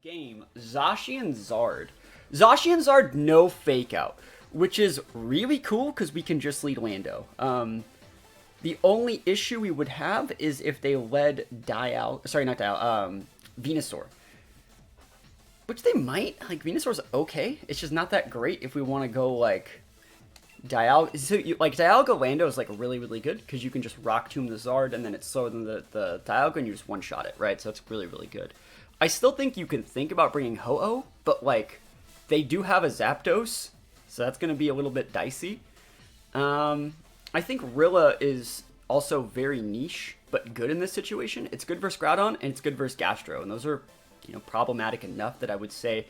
Game, Zashian Zard. Zashian Zard, no fake out, which is really cool because we can just lead Lando. The only issue we would have is if they led Venusaur. Which they might. Like, Venusaur's okay. It's just not that great if we want to go, like, Dialga. So Dialga Lando is, like, really, really good because you can just Rock Tomb the Zard and then it's slower than the Dialga and you just one-shot it, right? So it's really, really good. I still think you can think about bringing Ho-Oh, but, like, they do have a Zapdos, so that's going to be a little bit dicey. I think Rilla is also very niche, but good in this situation. It's good versus Groudon, and it's good versus Gastro, and those are, you know, problematic enough that I would say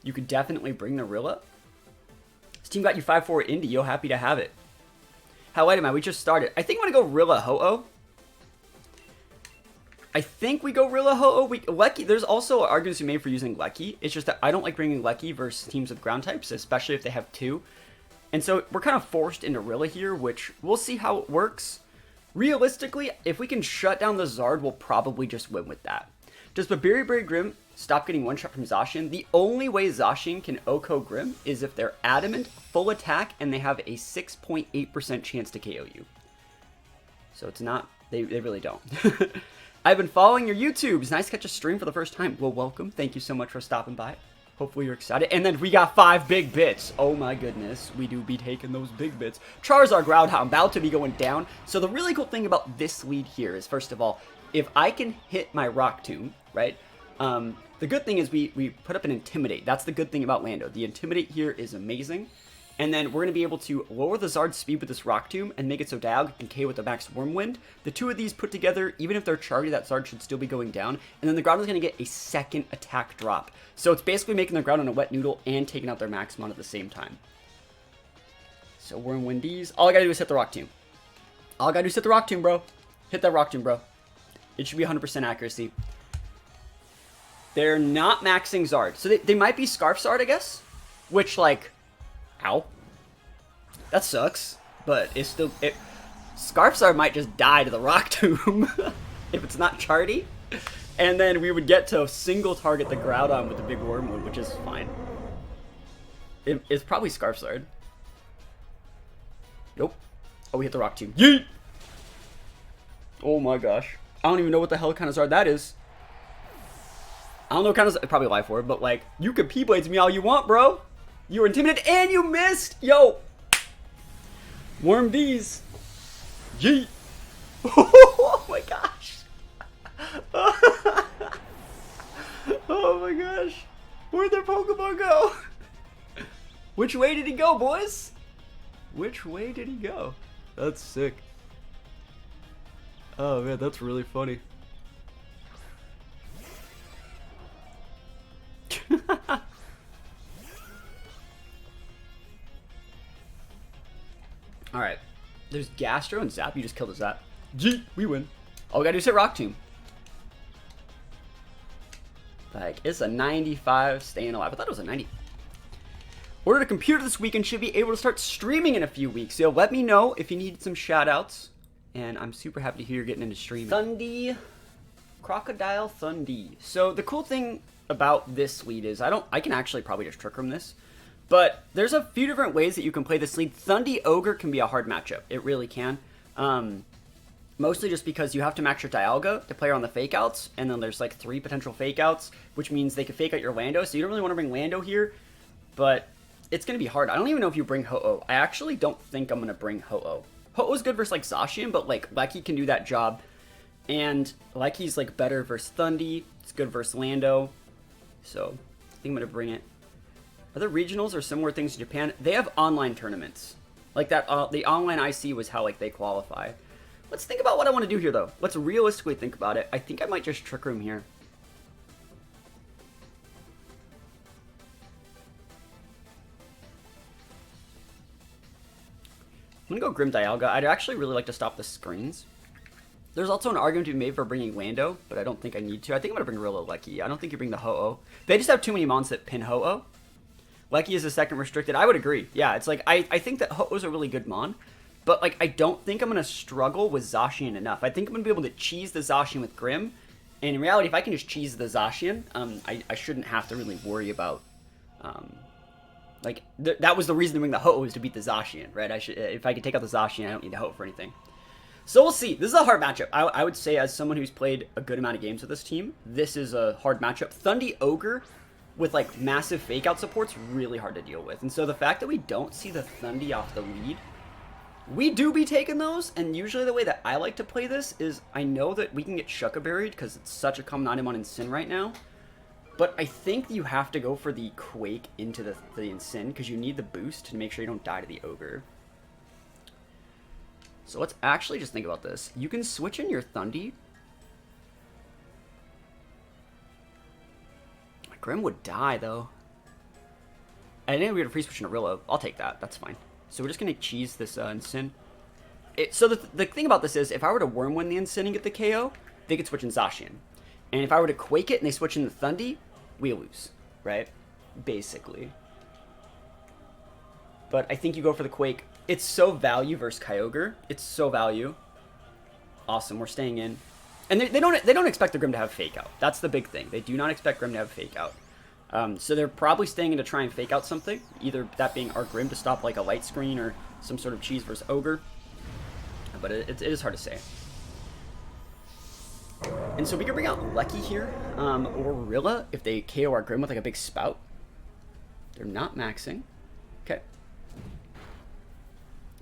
you could definitely bring the Rilla. This team got you 5-4 Indy, yo, happy to have it. How late am I? We just started. I think I'm going to go Rilla Ho-Oh. I think we go Rilla Ho-Oh. Lecky, there's also arguments we made for using Lecky. It's just that I don't like bringing Lecky versus teams with ground types, especially if they have two. And so we're kind of forced into Rilla here, which we'll see how it works. Realistically, if we can shut down the Zard, we'll probably just win with that. Does Babiri Grim stop getting one shot from Zashian? The only way Zashian can OHKO Grim is if they're adamant, full attack, and they have a 6.8% chance to KO you. So it's not, they really don't. I've been following your YouTubes. Nice to catch a stream for the first time. Well, welcome. Thank you so much for stopping by. Hopefully you're excited. And then we got 5 big bits. Oh my goodness. We do be taking those big bits. Charizard Groudhound about to be going down. So the really cool thing about this lead here is, first of all, if I can hit my Rock Tomb, right? The good thing is we put up an Intimidate. That's the good thing about Lando. The Intimidate here is amazing. And then we're going to be able to lower the Zard's speed with this Rock Tomb and make it so Dialga can KO with the Max Wormwind. The two of these put together, even if they're charged, that Zard should still be going down. And then the Groudon's going to get a second attack drop. So it's basically making the Groudon a wet noodle and taking out their Maximon at the same time. So Wormwind these. All I got to do is hit the Rock Tomb. All I got to do is hit the Rock Tomb, bro. Hit that Rock Tomb, bro. It should be 100% accuracy. They're not maxing Zard. So they might be Scarf Zard, I guess. Which, like... Ow. That sucks, but it's still... Scarf Zard might just die to the Rock Tomb if it's not Charty. And then we would get to single target the Groudon with the big Wormwood, which is fine. It's probably Scarf Zard. Nope. Oh, we hit the Rock Tomb. Yeet! Oh my gosh. I don't even know what the hell kind of Zard that is. I don't know what kind of... Probably Life Orb, but like, you can P-Blades me all you want, bro. You were intimidated and you missed! Yo! Worm D's. Yeet! Oh my gosh! Oh my gosh! Where'd their Pokemon go? Which way did he go, boys? Which way did he go? That's sick. Oh man, that's really funny. Alright. There's Gastro and Zap. You just killed a Zap. G, we win. All we gotta do is hit Rock Tomb. Like, it's a 95 staying alive. I thought it was a 90. Ordered a computer this week and should be able to start streaming in a few weeks. So let me know if you need some shout outs. And I'm super happy to hear you're getting into streaming. Thundy. Crocodile Thundy. So the cool thing about this lead is I can actually probably just Trick Room this. But there's a few different ways that you can play this lead. Thundy Ogre can be a hard matchup. It really can. Mostly just because you have to max your Dialga to play her on the fake outs. And then there's like 3 potential fake outs, which means they can fake out your Lando. So you don't really want to bring Lando here. But it's going to be hard. I don't even know if you bring Ho-Oh. I actually don't think I'm going to bring Ho-Oh. Ho-Oh's good versus like Zashian, but like Lecky can do that job. And Lecky's like better versus Thundy. It's good versus Lando. So I think I'm going to bring it. Other regionals or similar things in Japan, they have online tournaments. Like that, the online IC was how like they qualify. Let's think about what I want to do here though. Let's realistically think about it. I think I might just Trick Room here. I'm gonna go Grim Dialga. I'd actually really like to stop the screens. There's also an argument to be made for bringing Lando, but I don't think I need to. I think I'm gonna bring Rilla Lecky. I don't think you bring the Ho-Oh. They just have too many mons that pin Ho-Oh. Lecky is a second restricted. I would agree. Yeah, it's like, I think that Ho-Oh's a really good mon, but like, I don't think I'm going to struggle with Zashian enough. I think I'm going to be able to cheese the Zashian with Grim And in reality, if I can just cheese the Zashian, I shouldn't have to really worry about, like, that was the reason to bring the Ho-Oh, is to beat the Zashian, right? If I could take out the Zashian, I don't need the Ho-Oh for anything. So we'll see. This is a hard matchup. I would say, as someone who's played a good amount of games with this team, this is a hard matchup. Thundy Ogre with, like, massive fake-out support's really hard to deal with. And so the fact that we don't see the Thundy off the lead, we do be taking those, and usually the way that I like to play this is I know that we can get Shucka Buried because it's such a common item on Incin right now, but I think you have to go for the Quake into the Incin because you need the boost to make sure you don't die to the Ogre. So let's actually just think about this. You can switch in your Thundy. Grim would die, though. I didn't we had a free switch in Arillo. I'll take that. That's fine. So we're just going to cheese this Incin. So the thing about this is, if I were to Wormwind the Incin and get the KO, they could switch in Zashian. And if I were to Quake it and they switch in the Thundy, we lose, right? Basically. But I think you go for the Quake. It's so value versus Kyogre. It's so value. Awesome, we're staying in. And they don't expect the Grim to have Fake Out. That's the big thing. They do not expect Grim to have Fake Out. So they're probably staying in to try and fake out something. Either that being our Grim to stop like a light screen or some sort of cheese versus Ogre. But it is hard to say. And so we can bring out Lecky here. Or Rilla if they KO our Grim with like a big spout. They're not maxing. Okay.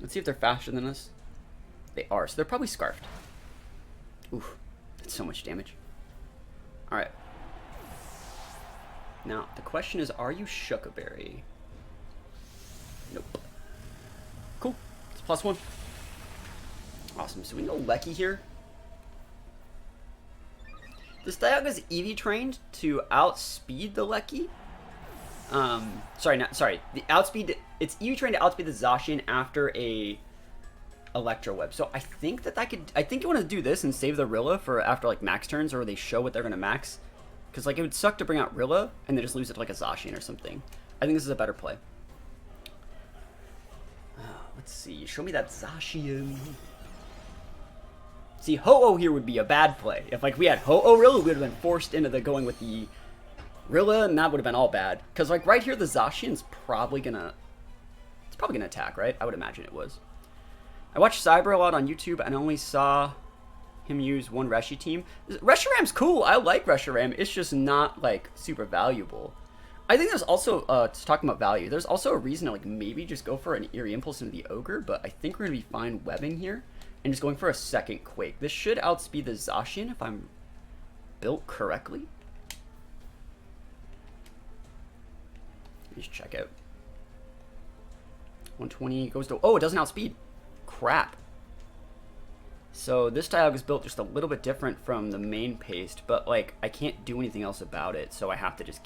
Let's see if they're faster than us. They are. So they're probably Scarfed. Oof. That's so much damage. Alright. Now, the question is, are you Shuckaberry? Nope. Cool. It's +1. Awesome. So we can go Lecky here. This Dialga is EV trained to outspeed the Lecky. Sorry. The outspeed. It's EV trained to outspeed the Zashian after a Electro Web. So I think I think you want to do this and save the Rilla for after like max turns, or they show what they're gonna max. Because, like, it would suck to bring out Rilla and then just lose it to, like, a Zashian or something. I think this is a better play. Let's see. Show me that Zashian. See, Ho-Oh here would be a bad play. If, like, we had Ho-Oh Rilla, we would have been forced into the going with the Rilla, and that would have been all bad. Because, like, right here, the Zashian's probably gonna... It's probably gonna attack, right? I would imagine it was. I watched Cyber a lot on YouTube and only saw him use one Hershey team. Reshiram's cool. I like Reshiram. It's just not like super valuable. I think there's also talking about value. There's also a reason to like maybe just go for an Eerie Impulse into the Ogre, but I think we're gonna be fine webbing here and just going for a second Quake. This should outspeed the Zashian if I'm built correctly. Let me just check out. 120 goes to... Oh, it doesn't outspeed. Crap. So this Dialga is built just a little bit different from the main paste, but like I can't do anything else about it, so I have to just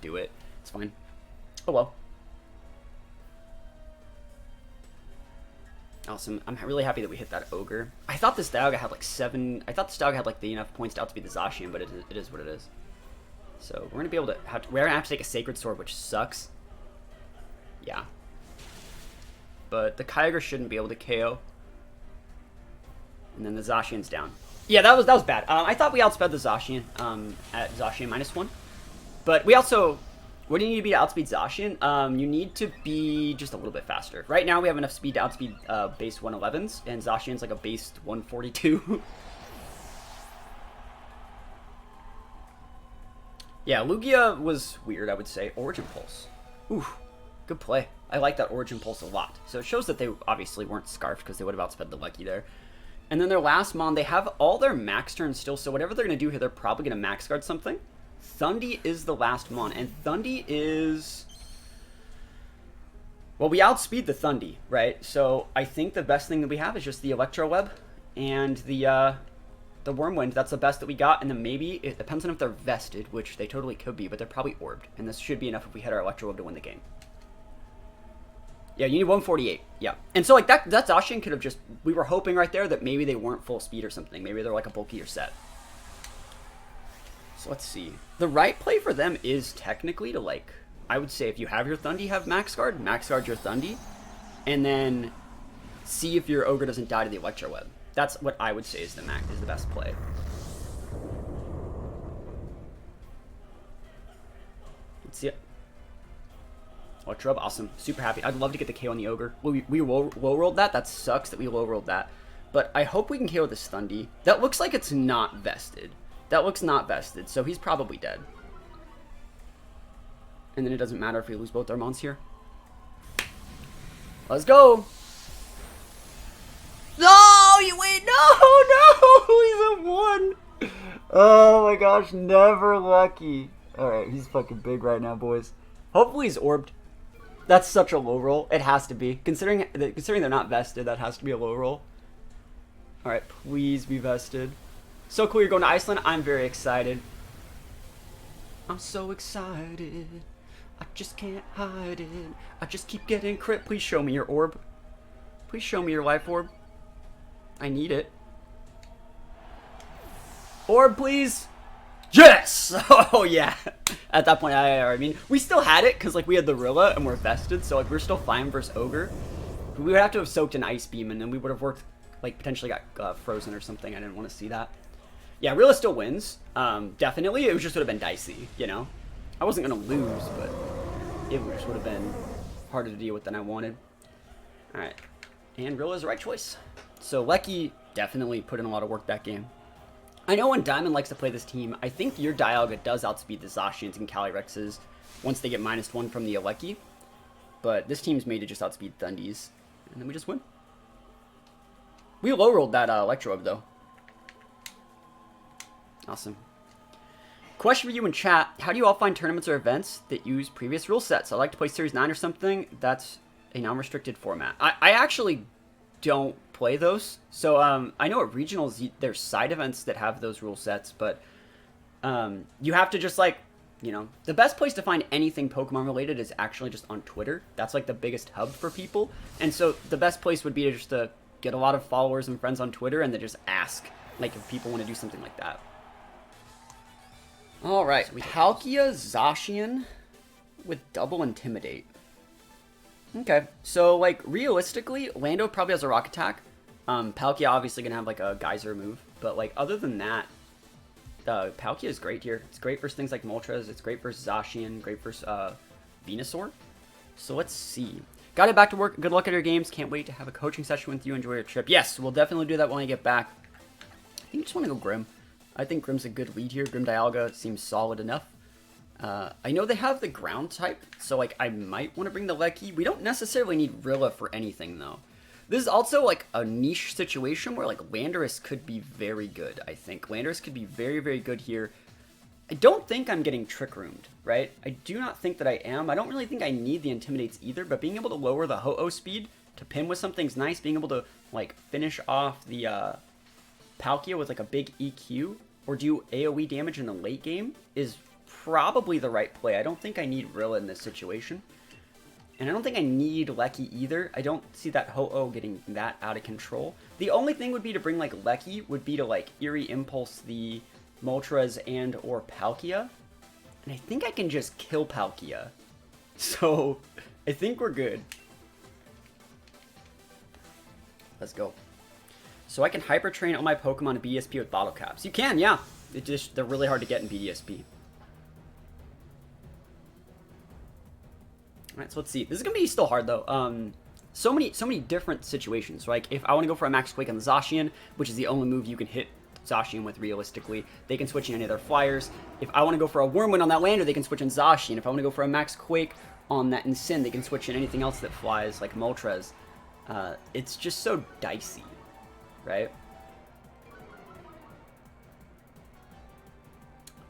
do it. It's fine. Oh well. Awesome. I'm really happy that we hit that Ogre. I thought this Dialga had like 7. I thought this Dialga had like the enough points to outspeed the Zashian, but it is what it is. So we're gonna be able to we're gonna have to take a Sacred Sword, which sucks. Yeah. But the Kyogre shouldn't be able to KO. And then the Zashian's down. Yeah, that was bad. I thought we outsped the Zashian at Zashian -1. But we also... What do you need to be to outspeed Zashian? You need to be just a little bit faster. Right now we have enough speed to outspeed base 111s, and Zashian's like a base 142. Yeah, Lugia was weird, I would say. Origin Pulse. Ooh, good play. I like that Origin Pulse a lot. So it shows that they obviously weren't Scarfed because they would have outsped the Lucky there. And then their last Mon, they have all their max turns still, so whatever they're going to do here, they're probably going to max guard something. Thundy is the last Mon, and Thundy is... Well, we outspeed the Thundy, right? So I think the best thing that we have is just the Electro Web and the Wormwind. That's the best that we got, and then maybe, it depends on if they're vested, which they totally could be, but they're probably orbed, and this should be enough if we hit our Electro Web to win the game. Yeah, you need 148. Yeah. And so, like, that Zashian could have just... We were hoping right there that maybe they weren't full speed or something. Maybe they're, like, a bulkier set. So, let's see. The right play for them is technically to, like... I would say if you have your Thundy have max guard your Thundy. And then see if your Ogre doesn't die to the Electro Web. That's what I would say is the best play. Let's see it. Ultra, awesome. Super happy. I'd love to get the KO on the Ogre. We low rolled that. That sucks that we low rolled that. But I hope we can KO the Stundy. That looks like it's not vested. That looks not vested, so he's probably dead. And then it doesn't matter if we lose both our mons here. Let's go! No! You wait! No! He's at 1! Oh my gosh, never lucky. Alright, he's fucking big right now, boys. Hopefully he's orbed. That's such a low roll. It has to be. Considering they're not vested, that has to be a low roll. Alright, please be vested. So cool you're going to Iceland. I'm very excited. I'm so excited. I just can't hide it. I just keep getting crit. Please show me your orb. Please show me your life orb. I need it. Orb, please. Yes! Oh, yeah. At that point, I mean, we still had it because, like, we had the Rilla and we're vested. So, like, we're still fine versus Ogre. We would have to have soaked an Ice Beam and then we would have worked, like, potentially got frozen or something. I didn't want to see that. Yeah, Rilla still wins. Definitely. It just would have been dicey, you know? I wasn't going to lose, but it just would have been harder to deal with than I wanted. Alright. And Rilla's the right choice. So Lecky definitely put in a lot of work that game. I know when Diamond likes to play this team, I think your Dialga does outspeed the Zashians and Calirexes once they get -1 from the Lecky. But this team's made to just outspeed Thundies. And then we just win. We low-rolled that Electrode, though. Awesome. Question for you in chat. How do you all find tournaments or events that use previous rule sets? I like to play Series 9 or something. That's a non-restricted format. I actually don't play those. So I know at regionals there's side events that have those rule sets, but you have to just, like, you know, the best place to find anything Pokemon related is actually just on Twitter. That's like the biggest hub for people. And so the best place would be to just get a lot of followers and friends on Twitter and then just ask, like, if people want to do something like that. Alright, so Palkia Zashian with double Intimidate. Okay, so, like, realistically, Lando probably has a Rock Attack. Palkia obviously gonna have, like, a Geyser move. But, like, other than that, Palkia is great here. It's great versus things like Moltres. It's great versus Zashian. Great versus Venusaur. So let's see. Got it back to work. Good luck at your games. Can't wait to have a coaching session with you. Enjoy your trip. Yes, we'll definitely do that when I get back. I think I just want to go Grim. I think Grim's a good lead here. Grim Dialga seems solid enough. I know they have the ground type, so, like, I might want to bring the Lecky. We don't necessarily need Rilla for anything, though. This is also, like, a niche situation where, like, Landorus could be very good, I think. Landorus could be very, very good here. I don't think I'm getting Trick Roomed, right? I do not think that I am. I don't really think I need the Intimidates either, but being able to lower the Ho-Oh speed to pin with something's nice. Being able to, like, finish off the Palkia with, like, a big EQ or do AoE damage in the late game is probably the right play. I don't think I need Rilla in this situation. And I don't think I need Lecky either. I don't see that Ho-Oh getting that out of control. The only thing would be to bring, like, Lecky would be to, like, Eerie Impulse the Moltres and or Palkia. And I think I can just kill Palkia. So, I think we're good. Let's go. So I can Hyper Train all my Pokemon to BDSP with Bottle Caps. You can, yeah. They're really hard to get in BDSP. Alright, so let's see. This is going to be still hard, though. So many different situations. Like, if I want to go for a Max Quake on the Zashian, which is the only move you can hit Zashian with realistically, they can switch in any of their flyers. If I want to go for a Wormwind on that Lander, they can switch in Zashian. If I want to go for a Max Quake on that Incin, they can switch in anything else that flies, like Moltres. It's just so dicey, right?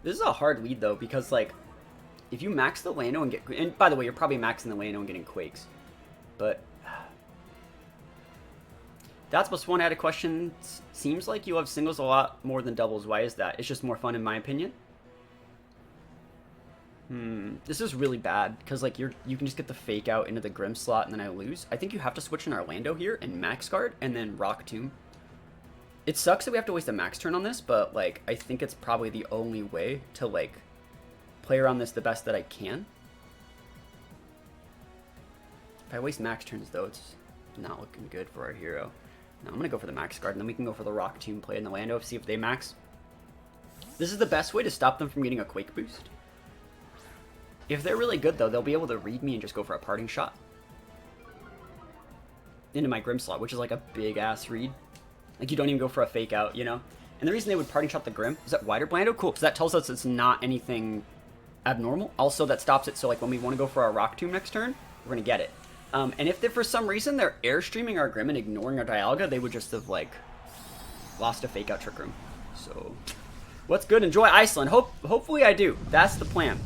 This is a hard lead, though, because, like, if you max the Lando and get... And, by the way, you're probably maxing the Lando and getting Quakes. But... THATSAplusONE had a question. Seems like you love singles a lot more than doubles. Why is that? It's just more fun, in my opinion. This is really bad, because, like, you can just get the Fake Out into the Grim slot, and then I lose. I think you have to switch in Orlando here, and Max Guard, and then Rock Tomb. It sucks that we have to waste a Max turn on this, but, like, I think it's probably the only way to, like, play around this the best that I can. If I waste Max turns, though, it's not looking good for our hero. Now I'm going to go for the Max Guard, and then we can go for the Rock Tomb play in the Lando, see if they max. This is the best way to stop them from getting a Quake boost. If they're really good, though, they'll be able to read me and just go for a parting shot into my Grim slot, which is like a big-ass read. Like, you don't even go for a fake out, you know? And the reason they would parting shot the Grim is that wider Blando? Cool, because that tells us it's not anything abnormal. Also, that stops it, so like when we want to go for our Rock Tomb next turn, we're going to get it. And if they, for some reason they're airstreaming our Grim and ignoring our Dialga, they would just have, like, lost a fake out Trick Room. So, what's good? Enjoy Iceland. Hopefully I do. That's the plan.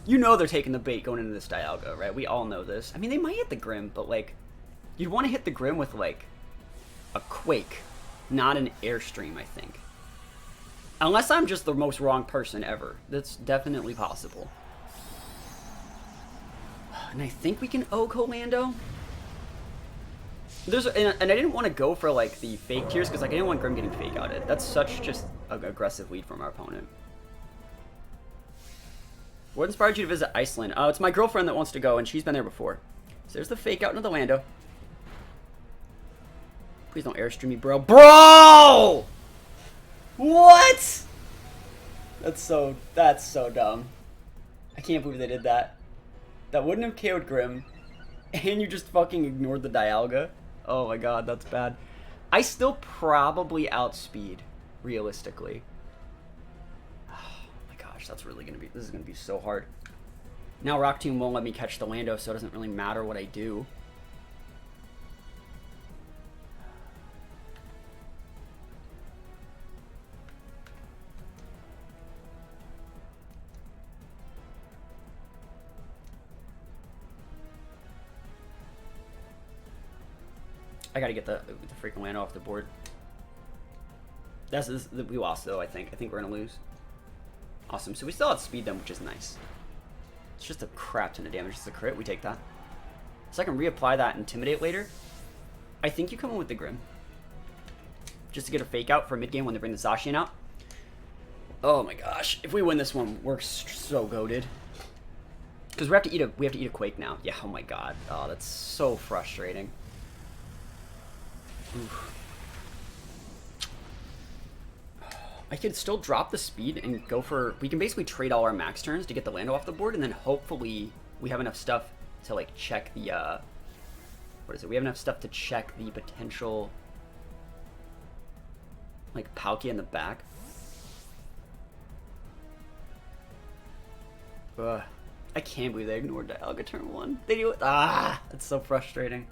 You know they're taking the bait going into this Dialga, right? We all know this. I mean, they might hit the Grim, but, like, you'd want to hit the Grim with, like, a Quake, not an Airstream, I think. Unless I'm just the most wrong person ever. That's definitely possible. And I think we can Oko Lando. And I didn't want to go for, like, the fake tiers, because, like, I didn't want Grim getting fake outed. That's such just an aggressive lead from our opponent. What inspired you to visit Iceland? It's my girlfriend that wants to go, and she's been there before. So there's the fake out into the Lando. Please don't airstream me, bro. Bro! What? That's so dumb. I can't believe they did that. That wouldn't have KO'd Grim, and you just fucking ignored the Dialga. Oh my god, that's bad. I still probably outspeed, realistically. Oh my gosh, that's really gonna be, this is gonna be so hard. Now Rock Tomb won't let me catch the Lando, so it doesn't really matter what I do. I gotta get the freaking Lando off the board. We lost though, I think. I think we're gonna lose. Awesome. So we still outspeed them, which is nice. It's just a crap ton of damage. It's a crit. We take that. So I can reapply that Intimidate later. I think you come in with the Grim. Just to get a fake out for mid game when they bring the Zashian out. Oh my gosh. If we win this one, we're so goated. Because we have to eat a Quake now. Yeah, oh my god. Oh, that's so frustrating. Oof. I could still drop the speed and go for... We can basically trade all our max turns to get the Lando off the board, and then hopefully we have enough stuff to, like, check the... what is it? We have enough stuff to check the potential... like, Palkia in the back. Ugh. I can't believe they ignored Dialga turn 1. They do it. Ah! That's so frustrating.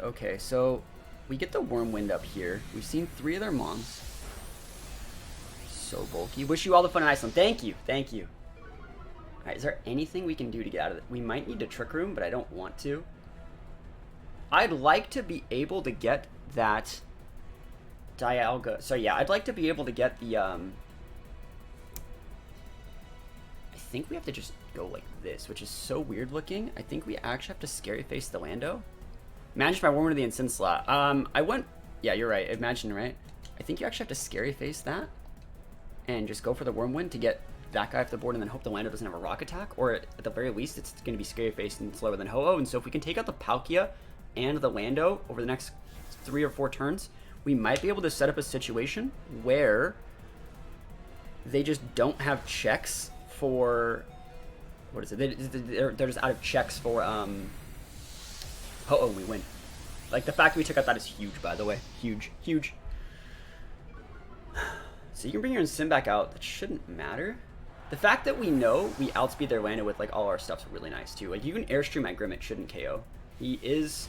Okay, so we get the Wormwind up here. We've seen 3 of their Mons. So bulky. Wish you all the fun in Iceland. Thank you. Thank you. Alright, is there anything we can do to get out of it? We might need a Trick Room, but I don't want to. I'd like to be able to get that Dialga. So yeah, I'd like to be able to get the... I think we have to just go like this, which is so weird looking. I think we actually have to Scary Face the Lando. Managed by Wormwind to the Instant slot. I went... Yeah, you're right. Imagine, right? I think you actually have to Scary Face that. And just go for the Wormwind to get that guy off the board and then hope the Lando doesn't have a Rock Attack. Or at the very least, it's going to be Scary Face and slower than Ho-Oh. And so if we can take out the Palkia and the Lando over the next 3 or 4 turns, we might be able to set up a situation where they just don't have checks for... What is it? They're just out of checks for... Ho-Oh, we win. Like, the fact that we took out that is huge, by the way. Huge. Huge. So you can bring your Sim back out. That shouldn't matter. The fact that we know we outspeed their Lando with, like, all our stuff's really nice, too. Like, you can Airstream at Grim, it shouldn't KO. He is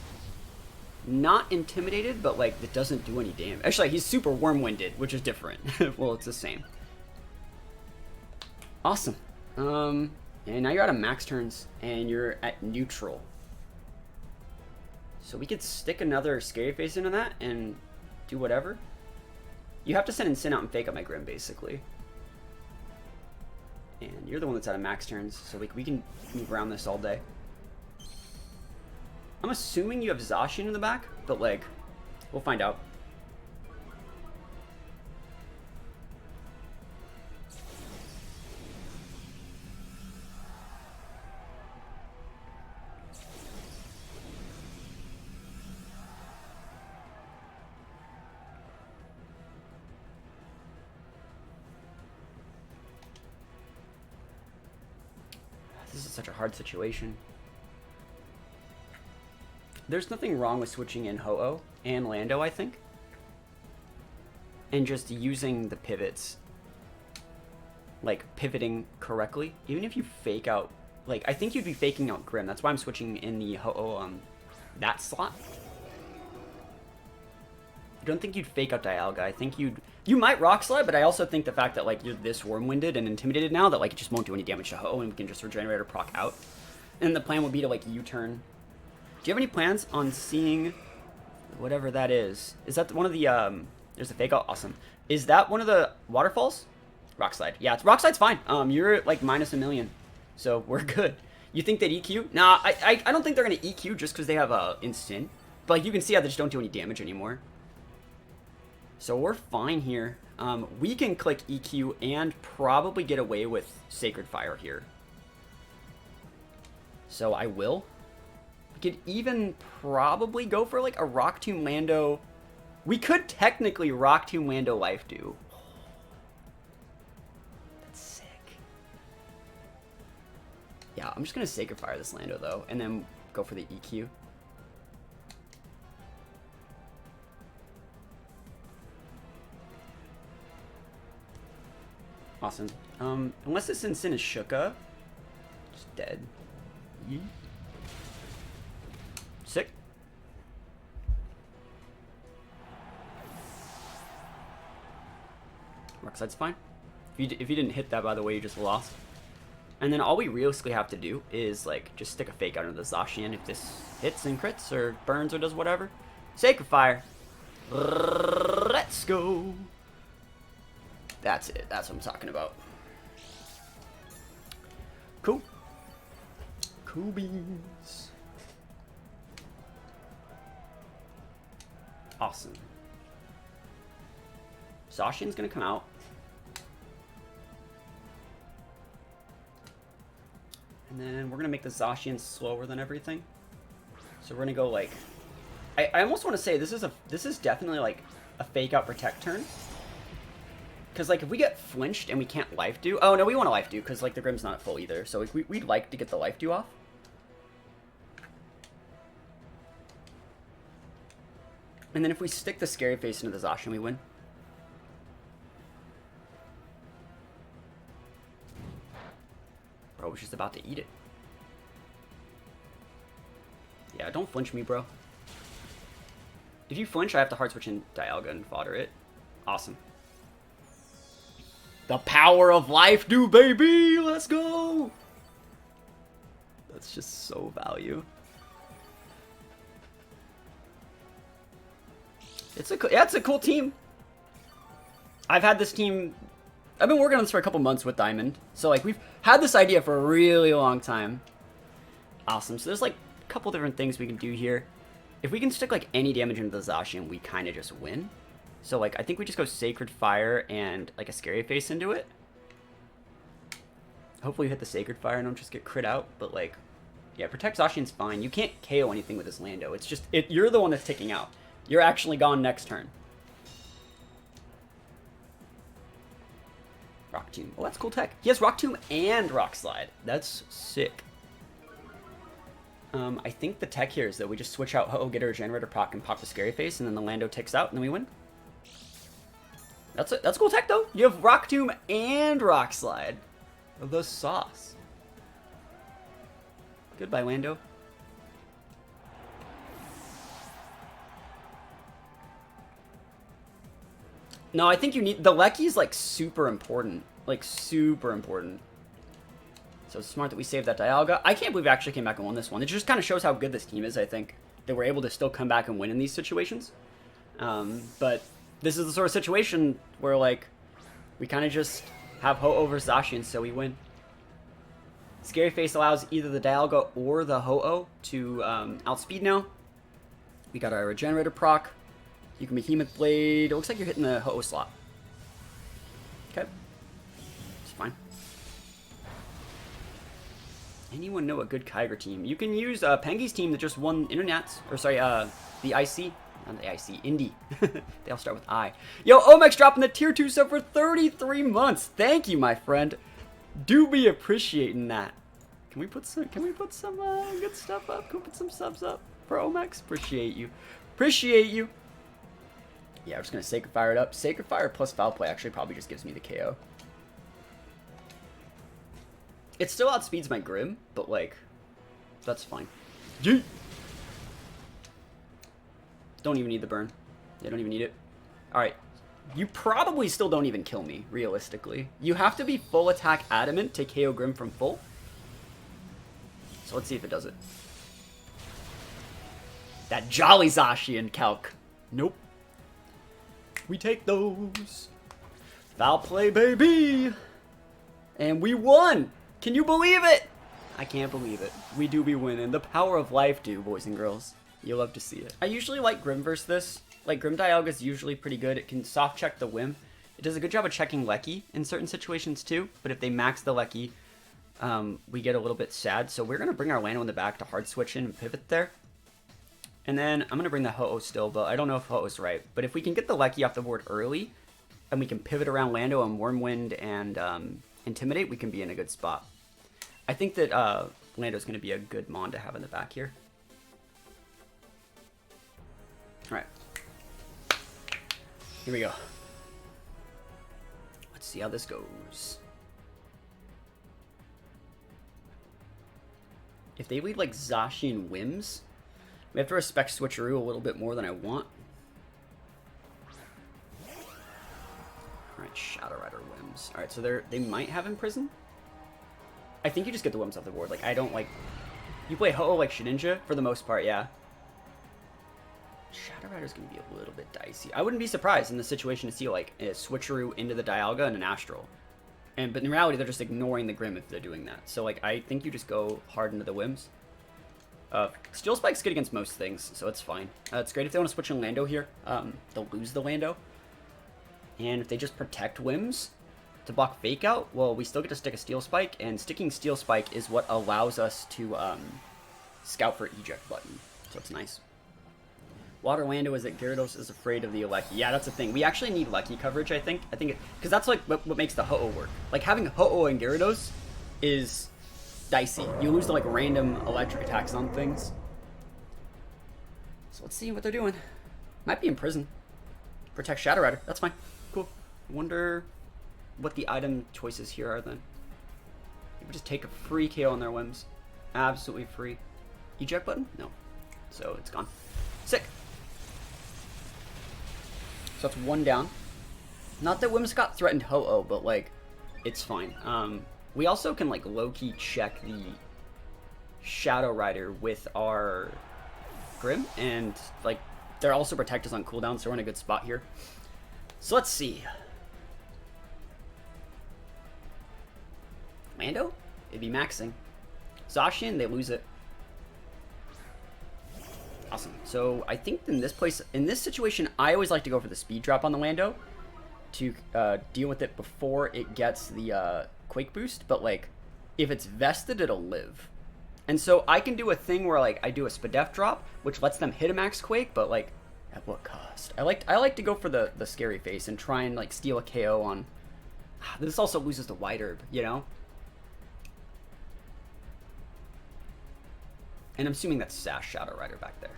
not intimidated, but, like, it doesn't do any damage. Actually, he's super Wormwinded, which is different. Well, it's the same. Awesome. And now you're out of max turns, and you're at neutral. So we could stick another Scary Face into that and do whatever. You have to send Sin out and fake up my Grim, basically. And you're the one that's out of max turns, so we can move around this all day. I'm assuming you have Zashian in the back, but, like, we'll find out. is such a hard situation. There's nothing wrong with switching in Ho-Oh and Lando, I think. And just using the pivots. Like, pivoting correctly. Even if you fake out... Like, I think you'd be faking out Grim. That's why I'm switching in the Ho-Oh, that slot. I don't think you'd fake out Dialga. I think you might Rock Slide, but I also think the fact that, like, you're this Worm-Winded and Intimidated now that, like, it just won't do any damage to Ho-Oh and we can just Regenerate or proc out. And the plan would be to, like, U-turn. Do you have any plans on seeing whatever that is? Is that one of the, there's a fake out? Awesome. Is that one of the waterfalls? Rock Slide. Yeah, Rock Slide's fine. You're at, like, minus 1,000,000. So, we're good. You think they'd EQ? Nah, I don't think they're going to EQ just because they have, Instant. But, like, you can see how they just don't do any damage anymore. So, we're fine here. We can click EQ and probably get away with Sacred Fire here. So, I will. We could even probably go for, like, a Rock Tomb Lando. We could technically Rock Tomb Lando Life do. That's sick. Yeah, I'm just going to Sacred Fire this Lando, though, and then go for the EQ. Awesome. Unless this Sin is Shuka. Just dead. Yeet. Sick. Rock Slide's fine. If you didn't hit that, by the way, you just lost. And then all we realistically have to do is, like, just stick a fake out into the Zashian if this hits and crits or burns or does whatever. Sacred Fire. Let's go. That's it. That's what I'm talking about. Cool. Cool beans. Awesome. Zashian's gonna come out. And then we're gonna make the Zashian slower than everything. So we're gonna go like... I almost want to say this is definitely like a fake out protect turn. Because, like, if we get flinched and we can't life do... Oh, no, we want to life do, because, like, the Grim's not at full either. So, like, we'd like to get the life do off. And then if we stick the Scary Face into the Zashian, we win. Bro was just about to eat it. Yeah, don't flinch me, bro. If you flinch, I have to hard switch in Dialga and fodder it. Awesome. The power of life do, baby! Let's go! That's just so value. It's a cool team. I've had this team... I've been working on this for a couple months with Diamond. So, like, we've had this idea for a really long time. Awesome. So there's, like, a couple different things we can do here. If we can stick, like, any damage into the Zashian, we kind of just win. So, like, I think we just go Sacred Fire and, like, a Scary Face into it. Hopefully you hit the Sacred Fire and don't just get crit out. But, like, yeah, Protect Zashian's fine. You can't KO anything with this Lando. It's just, you're the one that's ticking out. You're actually gone next turn. Rock Tomb. Oh, that's cool tech. He has Rock Tomb and Rock Slide. That's sick. I think the tech here is that we just switch out Ho-Oh, get a Regenerator proc, and pop the Scary Face, and then the Lando ticks out, and then we win. That's it. That's cool tech, though. You have Rock Tomb and Rock Slide. The sauce. Goodbye, Lando. No, I think you need... The Lecky is, like, super important. Like, super important. So it's smart that we saved that Dialga. I can't believe we actually came back and won this one. It just kind of shows how good this team is, I think. That we're able to still come back and win in these situations. But this is the sort of situation where, like, we kind of just have Ho-Oh versus Zashian, so we win. Scary Face allows either the Dialga or the Ho-Oh to outspeed now. We got our Regenerator proc. You can Behemoth Blade. It looks like you're hitting the Ho-Oh slot. Okay. It's fine. Anyone know a good Kyogre team? You can use Pengi's team that just won Internats. Or sorry, the IC. Not the IC. Indie. They all start with I. Yo, Omex dropping the tier 2 sub for 33 months. Thank you, my friend. Do be appreciating that. Can we put some good stuff up? Can we put some subs up for Omex? Appreciate you. Appreciate you. Yeah, we're just gonna Sacred Fire it up. Sacred Fire plus Foul Play actually probably just gives me the KO. It still outspeeds my Grim, but like, that's fine. Yeet. Don't even need the burn. They don't even need it. Alright. You probably still don't even kill me, realistically. You have to be full attack adamant to KO Grim from full. So let's see if it does it. That jolly Zashian calc. Nope. We take those. Foul play, baby. And we won. Can you believe it? I can't believe it. We do be winning. The power of life, do, boys and girls. You'll love to see it. I usually like Grim versus this. Like, Grim Dialga is usually pretty good. It can soft check the Whim. It does a good job of checking Lecky in certain situations too. But if they max the Lecky, we get a little bit sad. So we're going to bring our Lando in the back to hard switch in and pivot there. And then I'm going to bring the Ho-Oh still, but I don't know if Ho-Oh's right. But if we can get the Lecky off the board early, and we can pivot around Lando and Wormwind and Intimidate, we can be in a good spot. I think that Lando's going to be a good Mon to have in the back here. Alright. Here we go. Let's see how this goes. If they lead like Zashian Whims, we have to respect Switcheroo a little bit more than I want. Alright, Shadow Rider Whims. Alright, so they might have Imprison. I think you just get the Whims off the board. Like, I don't like... You play Ho-Oh like Shedinja for the most part, yeah. Shadow Rider's going to be a little bit dicey. I wouldn't be surprised in this situation to see, like, a Switcheroo into the Dialga and an Astral. But in reality, they're just ignoring the Grim if they're doing that. So, like, I think you just go hard into the Whims. Steel Spike's good against most things, so it's fine. It's great if they want to switch in Lando here. They'll lose the Lando. And if they just protect Whims to block Fake Out, well, we still get to stick a Steel Spike, and sticking Steel Spike is what allows us to scout for Eject button. So it's nice. Water Lando is that Gyarados is afraid of the Lecky. Yeah, that's the thing. We actually need Lecky coverage, I think. Because that's like what makes the Ho-Oh work. Like, having Ho-Oh and Gyarados is dicey. You lose to like random electric attacks on things. So let's see what they're doing. Might be in prison. Protect Shadow Rider. That's fine. Cool. I wonder what the item choices here are then. Maybe just take a free KO on their Whims. Absolutely free. Eject button? No. So it's gone. Sick. So that's one down. Not that Whimsicott threatened Ho-Oh, but like, it's fine. We also can like low-key check the Shadow Rider with our Grim, and like they're also protect us on cooldown, so we're in a good spot here. So let's see. Lando? It'd be maxing. Zashian, they lose it. Awesome. So I think in this situation, I always like to go for the speed drop on the Lando to deal with it before it gets the Quake boost. But like, if it's vested, it'll live. And so I can do a thing where like I do a Spadef drop, which lets them hit a max Quake, but like at what cost? I like to go for the scary face and try and like steal a KO on. This also loses the White Herb, you know. And I'm assuming that's Sash Shadow Rider back there.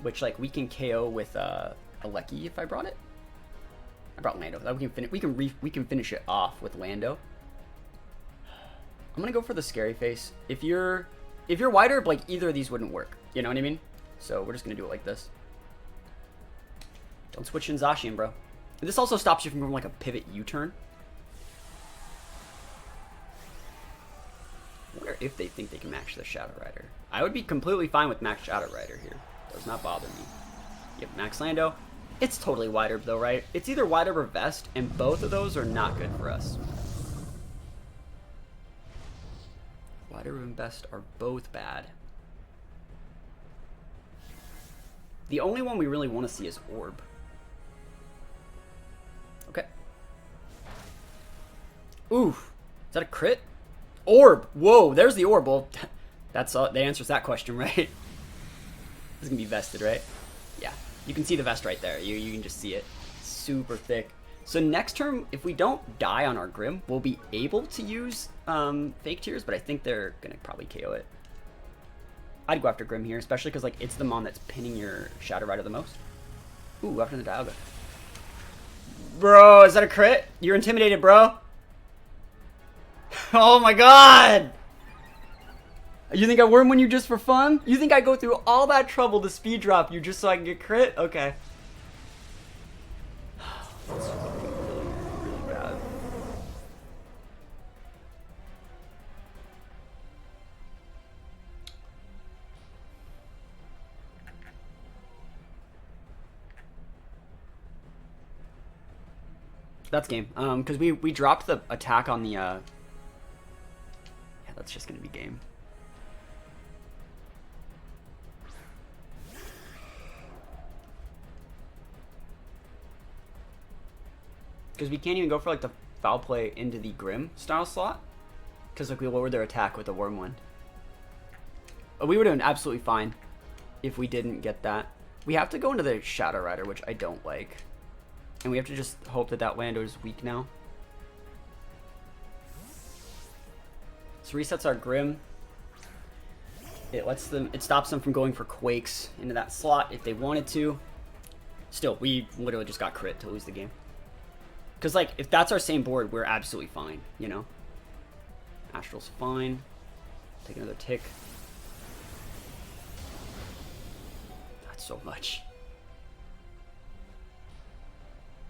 Which, like, we can KO with a Lecky if I brought it. I brought Lando. We can finish it off with Lando. I'm gonna go for the Scary Face. If you're White Herb, like, either of these wouldn't work. You know what I mean? So we're just gonna do it like this. Don't switch in Zashian, bro. And this also stops you from going like a pivot U-turn. I wonder if they think they can match the Shadow Rider. I would be completely fine with max Shadow Rider here. Does not bother me. Yep, max Lando. It's totally White Herb though, right? It's either White Herb or Vest, and both of those are not good for us. White Herb and Vest are both bad. The only one we really want to see is Orb. Okay. Oof. Is that a crit? Orb! Whoa, there's the Orb. Well, that answers that question, right? This is going to be vested, right? Yeah. You can see the vest right there. You can just see it. Super thick. So next turn, if we don't die on our Grim, we'll be able to use Fake Tears, but I think they're going to probably KO it. I'd go after Grim here, especially because like it's the mon that's pinning your Shadow Rider the most. Ooh, after the Dialga. Bro, is that a crit? You're intimidated, bro. Oh my god! You think I worm you just for fun? You think I go through all that trouble to speed drop you just so I can get crit? Okay. That's really bad. That's game. Because we dropped the attack on the yeah, that's just gonna be game. Because we can't even go for like the foul play into the Grim style slot. Because like we lowered their attack with the Wormwind. But we would have been absolutely fine if we didn't get that. We have to go into the Shadow Rider, which I don't like. And we have to just hope that that Lando is weak now. This resets our Grim. It stops them from going for Quakes into that slot if they wanted to. Still, we literally just got crit to lose the game. Because, like, if that's our same board, we're absolutely fine, you know? Astral's fine. Take another tick. That's so much.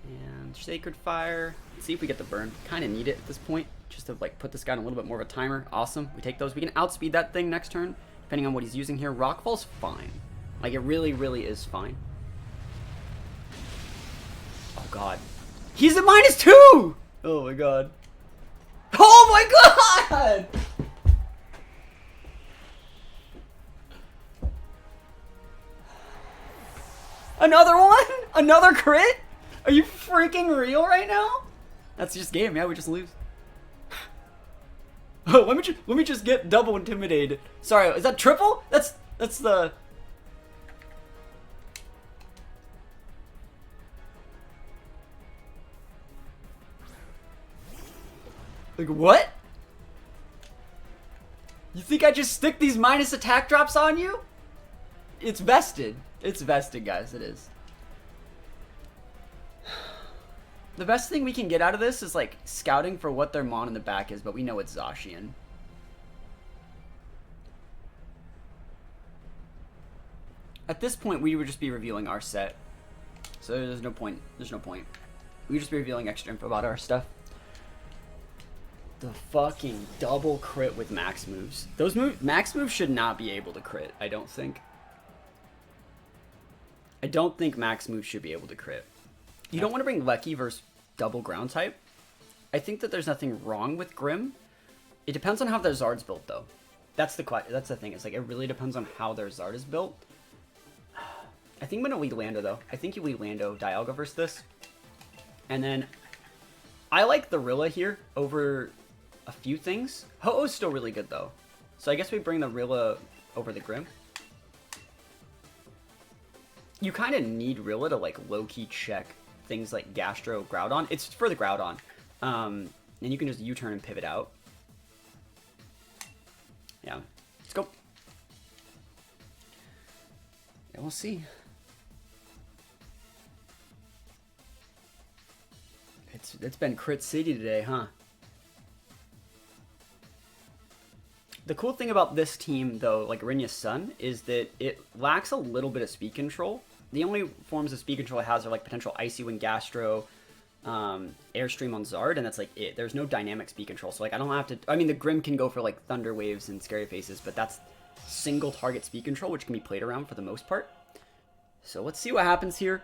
And Sacred Fire. Let's see if we get the burn. Kind of need it at this point, just to, like, put this guy on a little bit more of a timer. Awesome. We take those. We can outspeed that thing next turn, depending on what he's using here. Rockfall's fine. Like, it really, really is fine. Oh, God. He's at -2! Oh my god. Oh my god! Another one? Another crit? Are you freaking real right now? That's just game, yeah, we just lose. Oh, let me just get double intimidated. Sorry, is that triple? That's the... Like, what? You think I just stick these minus attack drops on you? It's vested. It's vested, guys. It is. The best thing we can get out of this is, like, scouting for what their mon in the back is, but we know it's Zashian. At this point, we would just be revealing our set. So there's no point. There's no point. We would just be revealing extra info about our stuff. The fucking double crit with max moves. Those max moves should not be able to crit, I don't think. I don't think max moves should be able to crit. You don't want to bring Lecky versus double ground type. I think that there's nothing wrong with Grim. It depends on how their Zard's built, though. That's the thing. It's like it really depends on how their Zard is built. I think I'm gonna lead Lando though. I think you lead Lando Dialga versus this, and then I like the Rilla here over a few things. Ho-Oh's still really good though, so I guess we bring the Rilla over the Grim. You kind of need Rilla to like low-key check things like Gastro, Groudon. It's for the Groudon, and you can just U-turn and pivot out. Yeah, let's go. Yeah, we'll see. It's been Crit City today, huh? The cool thing about this team, though, like Rinya's Sun, is that it lacks a little bit of speed control. The only forms of speed control it has are like potential Icy Wind Gastro, Airstream on Zard, and that's like it. There's no dynamic speed control, so like I don't have to... I mean, the Grim can go for like Thunder Waves and Scary Faces, but that's single target speed control, which can be played around for the most part. So let's see what happens here.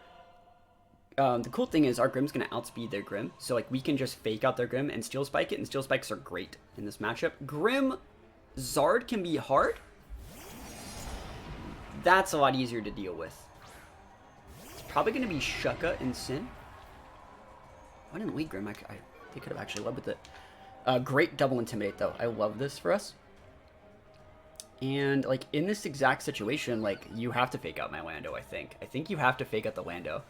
The cool thing is our Grim's going to outspeed their Grim, so like we can just fake out their Grim and Steel Spike it, and Steel Spikes are great in this matchup. Grim Zard can be hard. That's a lot easier to deal with. It's probably going to be Shucka and Sin. Why didn't we Grim? They could have actually led with it. Great double Intimidate though. I love this for us. And like in this exact situation, like you have to fake out my Lando, I think. I think you have to fake out the Lando.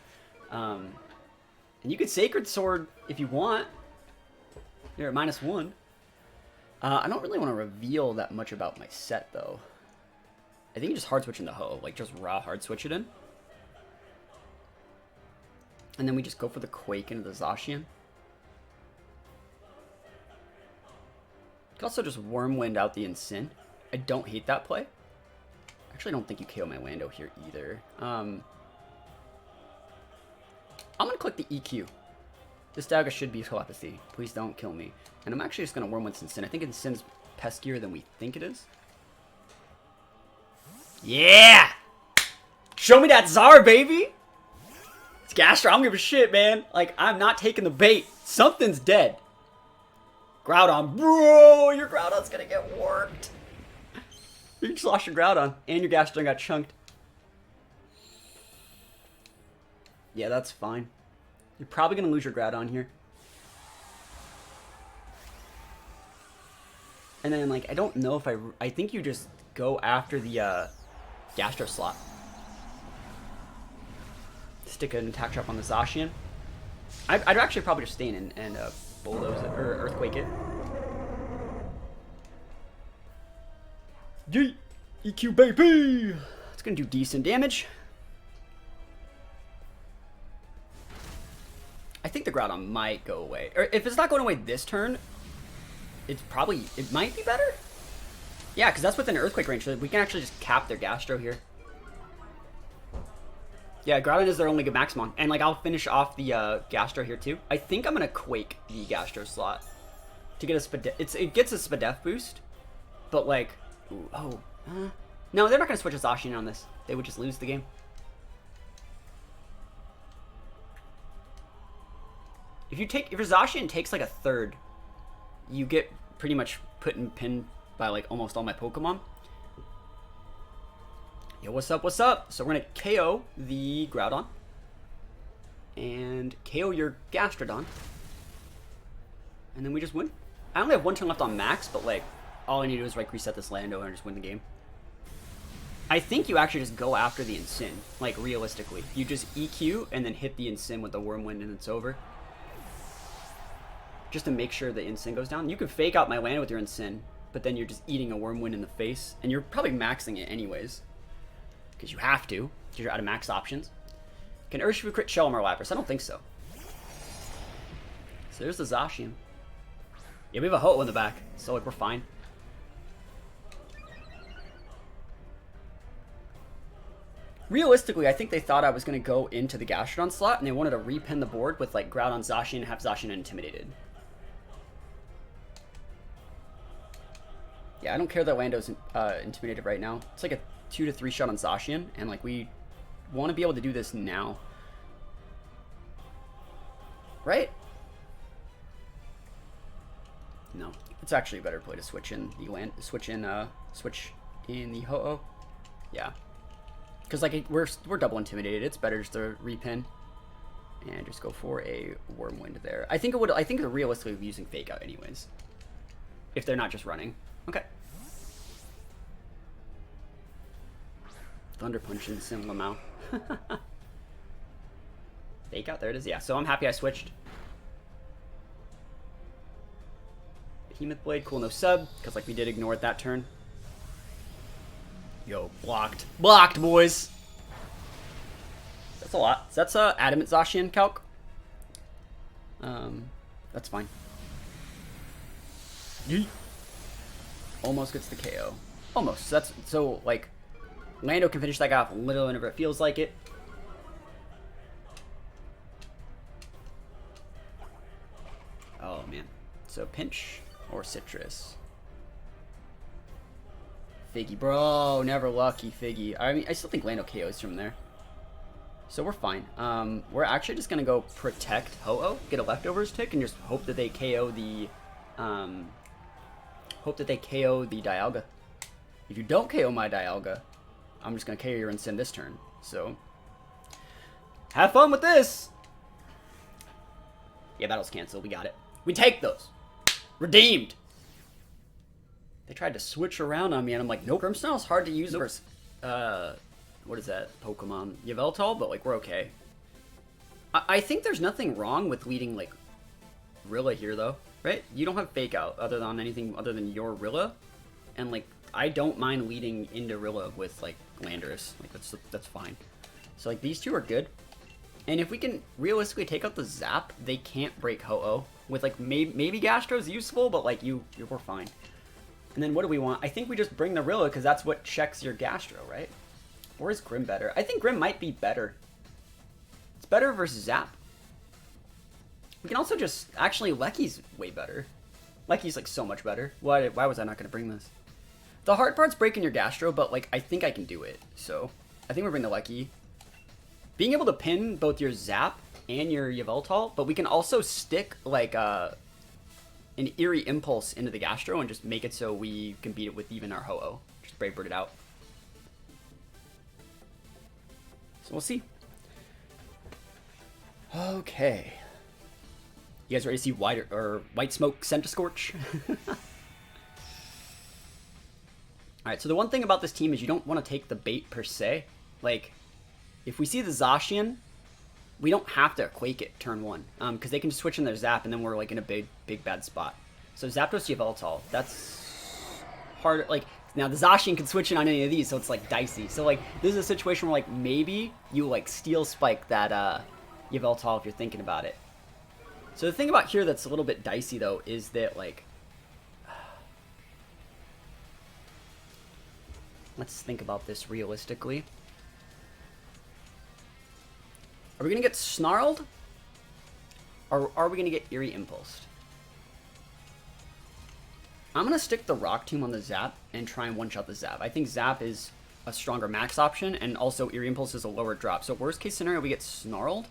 And you could Sacred Sword if you want. You're at -1. I don't really want to reveal that much about my set, though. I think you just hard switch in the Ho. Like, just raw hard switch it in. And then we just go for the Quake into the Zashian. You could also just Wormwind out the Incin. I don't hate that play. Actually, I don't think you KO my Lando here either. I'm going to click the EQ. This Dialga should be Telepathy. Please don't kill me. And I'm actually just going to Wormwind Incin. I think Incin's peskier than we think it is. Yeah! Show me that Zard, baby! It's Gastro. I don't give a shit, man. Like, I'm not taking the bait. Something's dead. Groudon. Bro, your Groudon's going to get worked. You just lost your Groudon. And your Gastron got chunked. Yeah, that's fine. You're probably going to lose your Groudon here. And then, like, I don't know if I think you just go after the Gastro slot. Stick an attack trap on the Zashian. I'd actually probably just stay in and bulldoze it, or Earthquake it. Yeet! EQ baby! It's going to do decent damage. I think the Groudon might go away. Or if it's not going away this turn, it might be better. Yeah, because that's within Earthquake range, so we can actually just cap their Gastro here. Yeah, Groudon is their only good Maximon. And, like, I'll finish off the Gastro here, too. I think I'm going to Quake the Gastro slot to get a Spadef. It gets a Spadef boost, but, like, ooh, no, they're not going to switch a Zashian on this. They would just lose the game. If your Zashian takes, like, a third, you get pretty much put in pin by, like, almost all my Pokemon. Yo, what's up, what's up? So we're going to KO the Groudon. And KO your Gastrodon. And then we just win. I only have one turn left on max, but, like, all I need to do is, like, reset this Lando and just win the game. I think you actually just go after the Incin, like, realistically. You just EQ and then hit the Incin with the Wormwind and it's over. Just to make sure the Incin goes down. You can fake out my Lando with your Incin, but then you're just eating a Wormwind in the face. And you're probably maxing it anyways. Because you have to, because you're out of max options. Can Urshifu crit Shelmar Lapras? I don't think so. So there's the Zashian. Yeah, we have a Ho in the back, so like we're fine. Realistically, I think they thought I was going to go into the Gastrodon slot, and they wanted to repin the board with like Groudon Zashian and have Zashian Intimidated. Yeah, I don't care that Lando's intimidated right now. It's like a 2 to 3 shot on Zashian, and like we want to be able to do this now, right? No, it's actually a better play to switch in the switch in the Ho-Oh. Yeah, because like we're double intimidated. It's better just to repin and just go for a Wormwind there. I think it would. I think they're realistically using Fake Out anyways, if they're not just running. Okay. Thunder Punch in Sim Lamau. Fake Out, there it is. Yeah, so I'm happy I switched. Behemoth Blade, cool, no sub, because like we did ignore it that turn. Yo, blocked. Blocked, boys! That's a lot. So that's Adamant Zashian calc. That's fine. Yeet. Almost gets the KO. Almost. That's so like Lando can finish that guy off literally whenever it feels like it. Oh man. So pinch or citrus. Figgy, bro, never lucky Figgy. I mean, I still think Lando KOs from there. So we're fine. We're actually just gonna go protect Ho-Oh, get a leftovers tick, and just hope that they KO the Dialga. If you don't KO my Dialga, I'm just gonna KO your Incin this turn. So have fun with this. Yeah, battle's canceled. We got it. We take those. Redeemed. They tried to switch around on me, and I'm like, nope. Grimmsnarl's hard to use versus what is that Pokemon? Yveltal, but like we're okay. I think there's nothing wrong with leading like Rilla here though, right? You don't have fake out other than anything other than your Rilla, and like I don't mind leading into Rilla with like Landorus. Like that's fine. So like these two are good. And if we can realistically take out the Zap, they can't break Ho-Oh. With like maybe Gastro's useful, but like we're fine. And then what do we want? I think we just bring the Rilla because that's what checks your Gastro, right? Or is Grim better? I think Grim might be better. It's better versus Zap. We can also just actually Lecky's way better. Lecky's like so much better. Why was I not gonna bring this? The hard part's breaking your Gastro, but like I think I can do it. So I think we bring the Lecky. Being able to pin both your Zap and your Yveltal, but we can also stick like an Eerie Impulse into the Gastro and just make it so we can beat it with even our Ho-Oh. Just Brave Bird it out. So we'll see. Okay. You guys ready to see White Smoke Centiskorch? Alright, so the one thing about this team is you don't want to take the bait per se. Like, if we see the Zashian, we don't have to Quake it turn 1. Because they can just switch in their Zap and then we're like in a big bad spot. So Zapdos Yveltal, that's hard. Like, now the Zashian can switch in on any of these, so it's like dicey. So like, this is a situation where like maybe you like Steel Spike that Yveltal if you're thinking about it. So the thing about here that's a little bit dicey though is that like, let's think about this realistically. Are we going to get Snarled? Or are we going to get Eerie Impulsed? I'm going to stick the Rock Tomb on the Zap and try and one-shot the Zap. I think Zap is a stronger max option, and also Eerie Impulse is a lower drop. So worst case scenario, we get Snarled.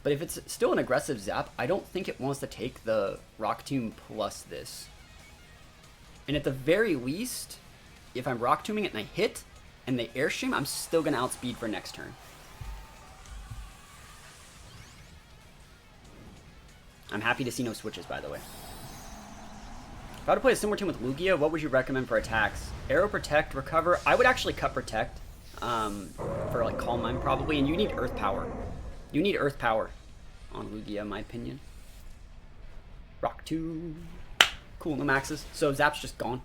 But if it's still an aggressive Zap, I don't think it wants to take the Rock Tomb plus this. And at the very least, if I'm Rock Tombing it and I hit, and they Airstream, I'm still going to outspeed for next turn. I'm happy to see no switches, by the way. If I were to play a similar team with Lugia, what would you recommend for attacks? Arrow, Protect, Recover. I would actually cut Protect for like Calm Mind probably, and you need Earth Power. You need Earth Power on Lugia, in my opinion. Rock 2. Cool, no maxes. So Zap's just gone.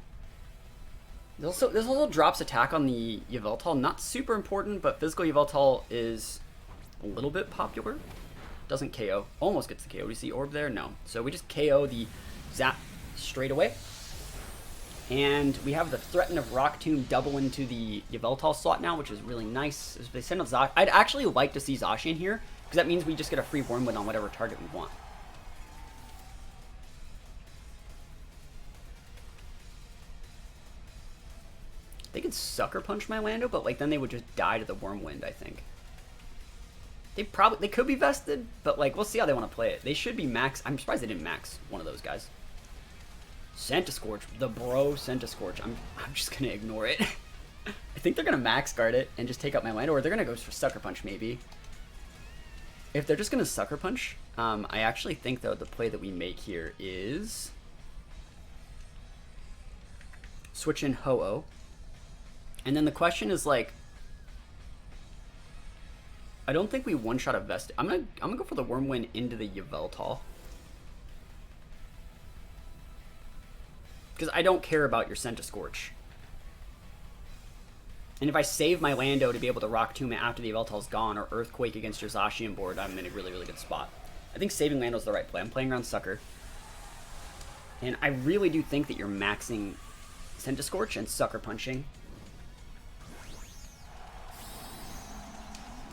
This also drops attack on the Yveltal. Not super important, but physical Yveltal is a little bit popular. Doesn't KO. Almost gets the KO. Do you see Orb there? No. So we just KO the Zap straight away. And we have the Threaten of Rock Tomb double into the Yveltal slot now, which is really nice. If they send out Zashian, I'd actually like to see Zashian here, because that means we just get a free Wormwood on whatever target we want. They could Sucker Punch my Lando, but like then they would just die to the Wormwind, I think. They could be vested, but like we'll see how they want to play it. They should be max. I'm surprised they didn't max one of those guys. Centiskorch, the bro Centiskorch. I'm just gonna ignore it. I think they're gonna max guard it and just take out my Lando, or they're gonna go for Sucker Punch maybe. If they're just gonna Sucker Punch, I actually think though the play that we make here is switch in Ho-Oh, and then the question is like, I don't think we one-shot a Vest. I'm gonna go for the Wormwind into the Yveltal. Because I don't care about your Centiskorch. And if I save my Lando to be able to Rock Tomb it after the Yveltal's gone, or Earthquake against your Zashian board, I'm in a really, really good spot. I think saving Lando's the right play. I'm playing around Sucker. And I really do think that you're maxing Centiskorch and Sucker Punching.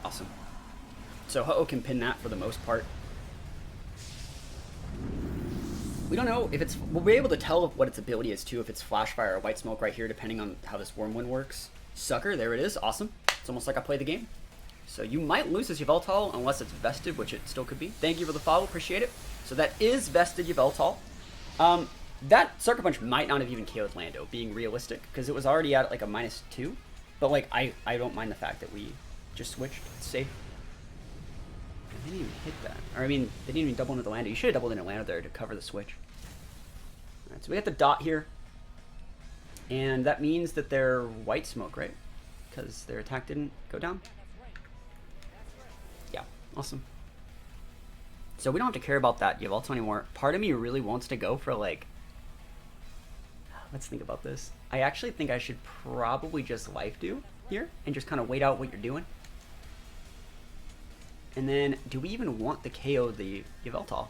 Awesome. So Ho-Oh can pin that for the most part. We don't know if it's... We'll be able to tell what its ability is too, if it's Flash Fire or White Smoke right here, depending on how this Wormwind works. Sucker, there it is. Awesome. It's almost like I play the game. So you might lose this Yveltal unless it's vested, which it still could be. Thank you for the follow. Appreciate it. So that is vested Yveltal. That Sucker Punch might not have even KO'd Lando, being realistic, because it was already at like a -2. But like, I don't mind the fact that we just switched. It's safe. They didn't even hit that. Or I mean, they didn't even double into the Lando. You should have doubled into Lando there to cover the switch. Alright, so we got the dot here. And that means that they're White Smoke, right? Because their attack didn't go down? Yeah, awesome. So we don't have to care about that Yveltal anymore. Part of me really wants to go for like... Let's think about this. I actually think I should probably just Life Dew here and just kind of wait out what you're doing. And then, do we even want the KO the Yveltal?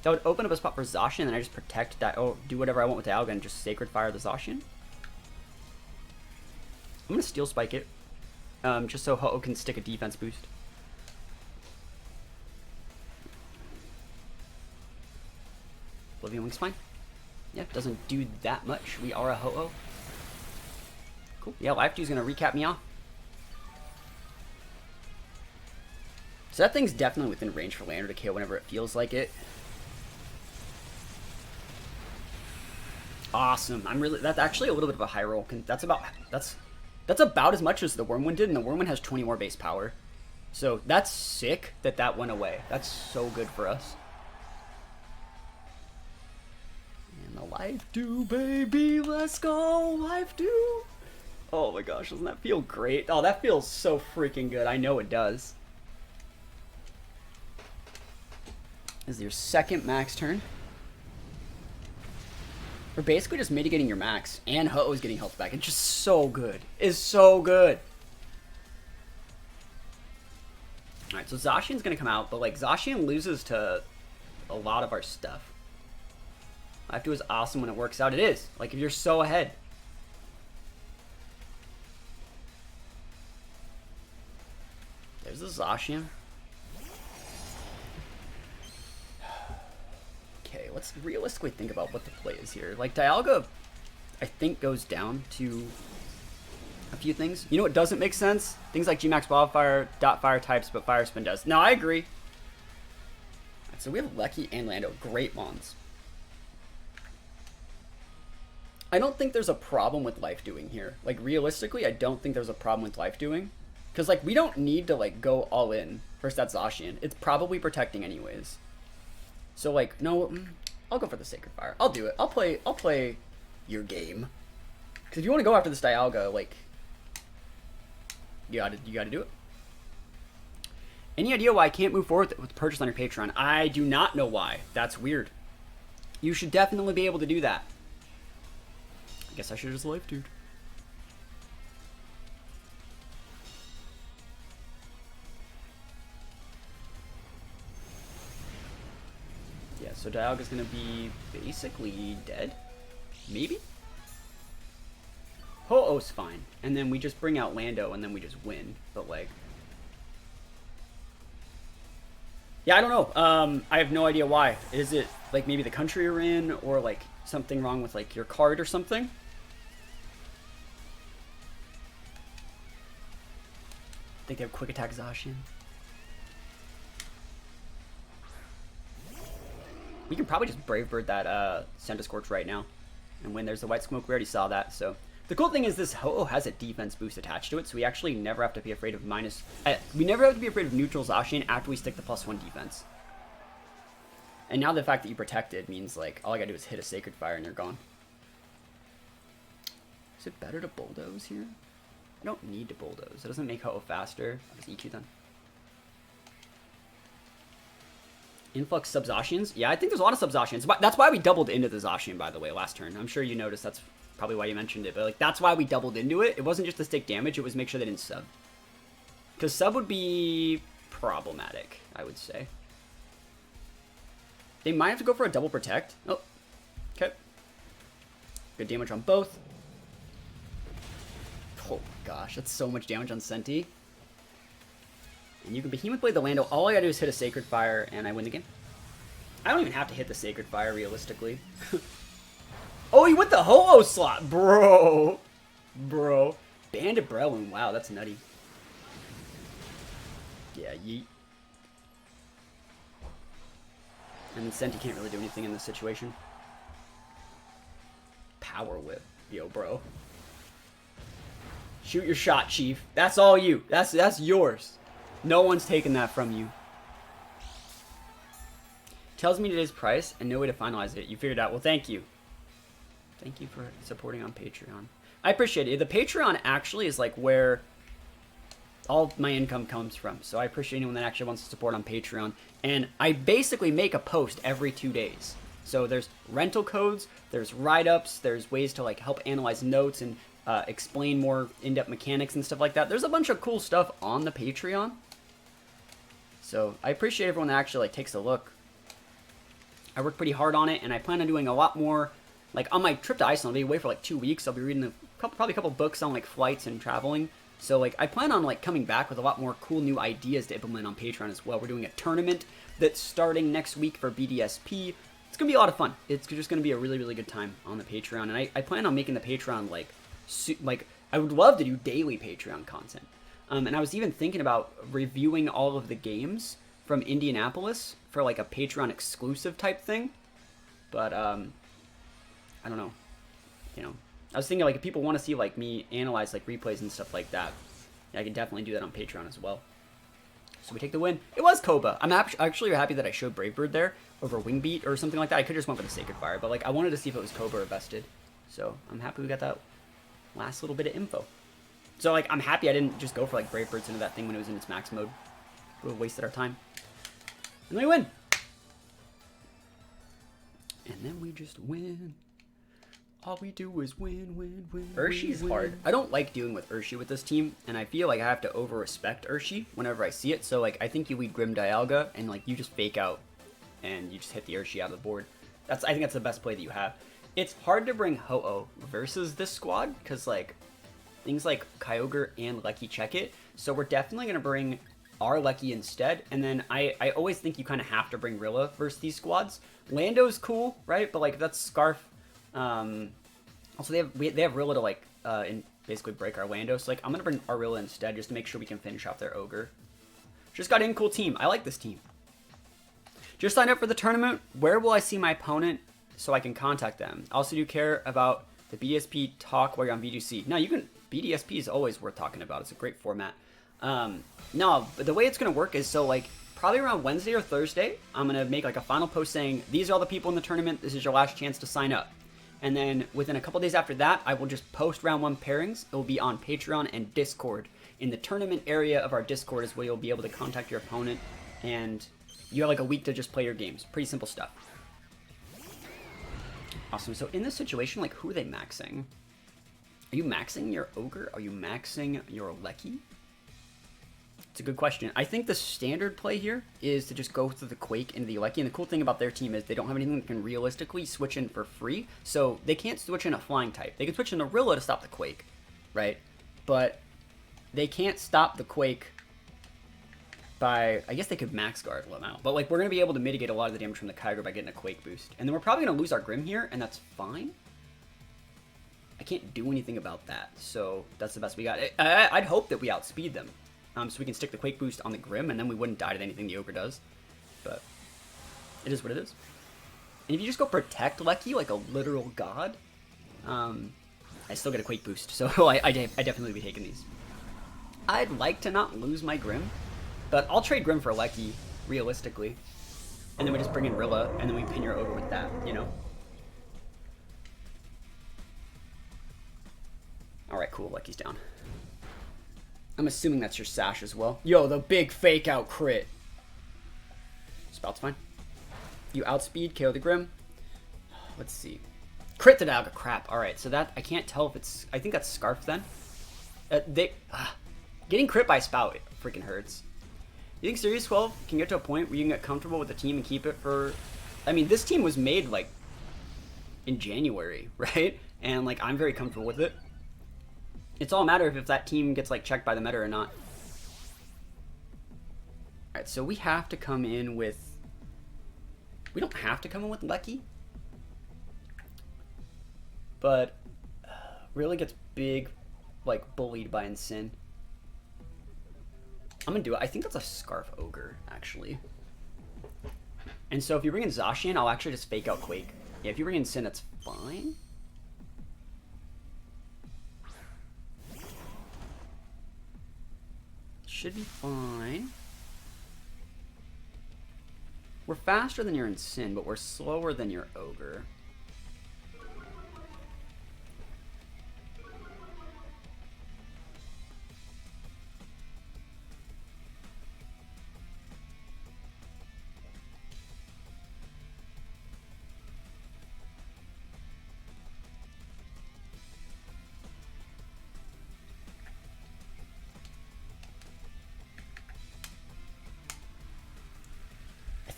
That would open up a spot for Zashian, and I just protect that. Oh, do whatever I want with the Dialga and just Sacred Fire the Zashian. I'm going to Steel Spike it, just so Ho-Oh can stick a defense boost. Oblivion Wing's fine. Yeah, doesn't do that much. We are a Ho-Oh. Cool. Yeah, Life Dew's going to recap me off. So that thing's definitely within range for Lander to KO whenever it feels like it. Awesome. That's actually a little bit of a high roll. That's about as much as the Wormwind did, and the Wormwind has 20 more base power. So that's sick that went away. That's so good for us. And the Life Dew, baby. Let's go, Life Dew. Oh my gosh, doesn't that feel great? Oh, that feels so freaking good. I know it does. This is your second max turn. We're basically just mitigating your max, and Ho-Oh's getting health back. It's just so good. It's so good. Alright, so Zashian's gonna come out, but like Zashian loses to a lot of our stuff. Life Dew is awesome when it works out. It is. Like, if you're so ahead. There's the Zashian. Okay, let's realistically think about what the play is here. Like, Dialga, I think, goes down to a few things. You know what doesn't make sense? Things like G-Max Wildfire, Dot Fire types, but Fire Spin does. No, I agree. Right, so we have Lecky and Lando. Great mons. I don't think there's a problem with Life Doing here. Like, realistically, I don't think there's a problem with Life Doing. Because, like, we don't need to, like, go all in versus that Zashian. It's probably protecting anyways. So, like, no, I'll go for the Sacred Fire. I'll do it. I'll play your game. Because if you want to go after this Dialga, like, you gotta do it. Any idea why I can't move forward with the purchase on your Patreon? I do not know why. That's weird. You should definitely be able to do that. I guess I should just Life Dude. Yeah, so Dialga's gonna be basically dead. Maybe? Ho-Oh's fine. And then we just bring out Lando and then we just win. But like... yeah, I don't know. I have no idea why. Is it like maybe the country you're in or like something wrong with like your card or something? I think they have Quick Attack Zashian. We can probably just Brave Bird that Scorch right now and win. There's the White Smoke. We already saw that. So the cool thing is this Ho-Oh has a defense boost attached to it, so we actually never have to be afraid of we never have to be afraid of neutral Zashian after we stick the +1 defense. And now the fact that you protected means like all I gotta do is hit a Sacred Fire and they're gone. Is it better to bulldoze here? I don't need to bulldoze. It doesn't make Ho-Oh faster. I'll just eat you then. Influx sub-Zashians? Yeah, I think there's a lot of sub-Zashians. That's why we doubled into the Zashian, by the way, last turn. I'm sure you noticed that's probably why you mentioned it. But like that's why we doubled into it. It wasn't just to stick damage. It was make sure they didn't sub. Because sub would be problematic, I would say. They might have to go for a double protect. Oh, okay. Good damage on both. Oh my gosh, that's so much damage on Senti. And you can Behemoth Blade the Lando. All I gotta do is hit a Sacred Fire, and I win the game. I don't even have to hit the Sacred Fire, realistically. Oh, he went the Ho-Oh slot! Bro! Bro. Bandit Breloom. Wow, that's nutty. Yeah, yeet. And then Senti can't really do anything in this situation. Power Whip. Yo, bro. Shoot your shot, Chief. That's all you. That's yours. No one's taking that from you. Tells me today's price and no way to finalize it. You figured out. Well, thank you. Thank you for supporting on Patreon. I appreciate it. The Patreon actually is like where all my income comes from. So I appreciate anyone that actually wants to support on Patreon. And I basically make a post every 2 days. So there's rental codes, there's write-ups, there's ways to like help analyze notes and explain more in-depth mechanics and stuff like that. There's a bunch of cool stuff on the Patreon. So I appreciate everyone that actually like takes a look. I work pretty hard on it, and I plan on doing a lot more. Like on my trip to Iceland, I'll be away for like 2 weeks. I'll be reading probably a couple books on like flights and traveling. So like I plan on like coming back with a lot more cool new ideas to implement on Patreon as well. We're doing a tournament that's starting next week for BDSP. It's gonna be a lot of fun. It's just gonna be a really, really good time on the Patreon, and I plan on making the Patreon like I would love to do daily Patreon content. And I was even thinking about reviewing all of the games from Indianapolis for like a Patreon exclusive type thing. But I don't know. You know, I was thinking like if people want to see like me analyze like replays and stuff like that, I can definitely do that on Patreon as well. So we take the win. It was Koba. I'm actually happy that I showed Bravebird there over Wingbeat or something like that. I could just went for the Sacred Fire, but like I wanted to see if it was Koba or Vested. So I'm happy we got that last little bit of info. So like I'm happy I didn't just go for like Bravebirds into that thing when it was in its max mode. We would have wasted our time. And then we win. And then we just win. All we do is win, win, win. Hershey's hard. I don't like dealing with Hershey with this team, and I feel like I have to over-respect Hershey whenever I see it. So like I think you lead Grim Dialga, and like you just fake out, and you just hit the Hershey out of the board. I think that's the best play that you have. It's hard to bring Ho-Oh versus this squad, because like things like Kyogre and Lecky check it. So we're definitely gonna bring our Lecky instead, and then I always think you kind of have to bring Rilla versus these squads. Lando's cool, right? But like that's Scarf. Also they have Rilla to like and basically break our Lando. So like I'm gonna bring our Rilla instead just to make sure we can finish off their Ogre. Just got in, cool team. I like this team. Just signed up for the tournament. Where will I see my opponent so I can contact them? Also, do you care about the BDSP talk while you're on VGC? No, you can. BDSP is always worth talking about. It's a great format. No, but the way it's gonna work is so like probably around Wednesday or Thursday, I'm gonna make like a final post saying these are all the people in the tournament. This is your last chance to sign up. And then within a couple days after that, I will just post round 1 pairings. It will be on Patreon and Discord. In the tournament area of our Discord is where you'll be able to contact your opponent, and you have like a week to just play your games. Pretty simple stuff. Awesome. So in this situation, like who are they maxing? Are you maxing your Ogre? Are you maxing your Lecky? It's a good question. I think the standard play here is to just go through the Quake into the Lecky. And the cool thing about their team is they don't have anything that can realistically switch in for free. So they can't switch in a flying type. They can switch in a Rilla to stop the Quake, right? But they can't stop the Quake by... I guess they could max guard them out. But like we're going to be able to mitigate a lot of the damage from the Kyogre by getting a Quake boost. And then we're probably going to lose our Grim here, and that's fine. I can't do anything about that. So that's the best we got. I'd hope that we outspeed them. So we can stick the Quake boost on the Grim, and then we wouldn't die to anything the Ogre does. But it is what it is. And if you just go protect Lecky like a literal god, I still get a Quake boost. So I definitely be taking these. I'd like to not lose my Grim, but I'll trade Grim for Lecky, realistically. And then we just bring in Rilla, and then we pin your Ogre with that, you know? Alright, cool. Lecky's down. I'm assuming that's your Sash as well. Yo, the big fake out crit. Spout's fine. You outspeed, KO the Grim. Let's see. Crit the Dialga. Crap. Alright, so that, I can't tell if it's, I think that's Scarf then. Getting crit by Spout freaking hurts. You think Series 12 can get to a point where you can get comfortable with the team and keep it for, I mean, this team was made like in January, right? And like, I'm very comfortable with it. It's all a matter of if that team gets like checked by the meta or not. Alright, so we have to come in with... We don't have to come in with Lecky. But really gets big, like, bullied by Ensign. I'm gonna do it. I think that's a Scarf Ogre, actually. And so if you bring in Zashian, I'll actually just fake out Quake. Yeah, if you bring in Sin, that's fine. Should be fine. We're faster than your Ensign, but we're slower than your Ogre.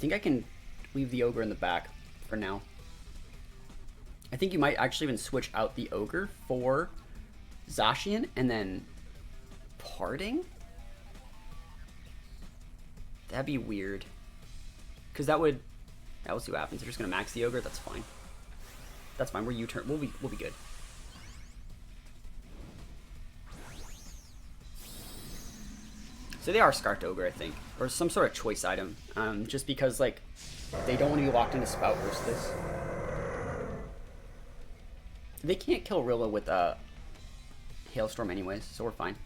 think I can leave the Ogre in the back for now. I think you might actually even switch out the Ogre for Zashian and then Parting? That'd be weird. Because that would... Yeah, we'll see what happens. They're just going to max the Ogre. That's fine. That's fine. We're U-turn. We'll be good. So they are Scarfed Ogre, I think. Or some sort of choice item. Just because, like, they don't want to be locked into Spout versus this. They can't kill Rilla with Hailstorm anyways, so we're fine.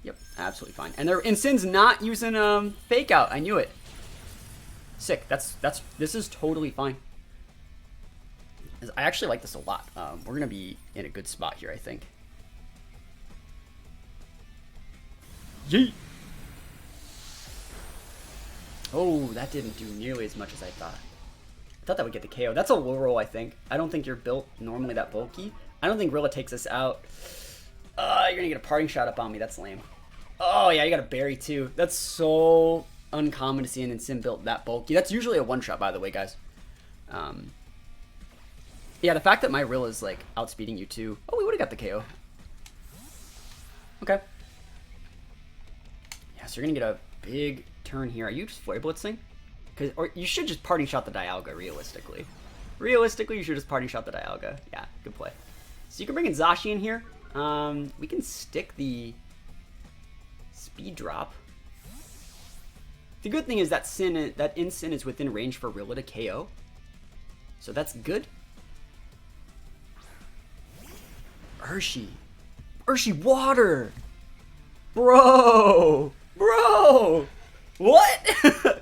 Yep, absolutely fine. And Sin's not using Fake Out. I knew it. Sick. This is totally fine. I actually like this a lot. We're gonna be in a good spot here, I think. Yeet. Oh, that didn't do nearly as much as I thought. I thought that would get the KO. That's a low roll, I think. I don't think you're built normally that bulky. I don't think Rilla takes us out. You're gonna get a parting shot up on me. That's lame. Oh yeah, you got a berry too. That's so uncommon to see an Sin built that bulky. That's usually a one-shot, by the way, guys. Yeah, the fact that my Rilla is like outspeeding you too. Oh, we would have got the KO. Okay. Yeah, so you're gonna get a big turn here. Are you just flare blitzing? Or you should just parting shot the Dialga, realistically. Realistically, you should just parting shot the Dialga. Yeah, good play. So you can bring in Zashian here. We can stick the speed drop. The good thing is that Sin is within range for Rilla to KO. So that's good. Hershey. Hershey water! Bro! Bro! What?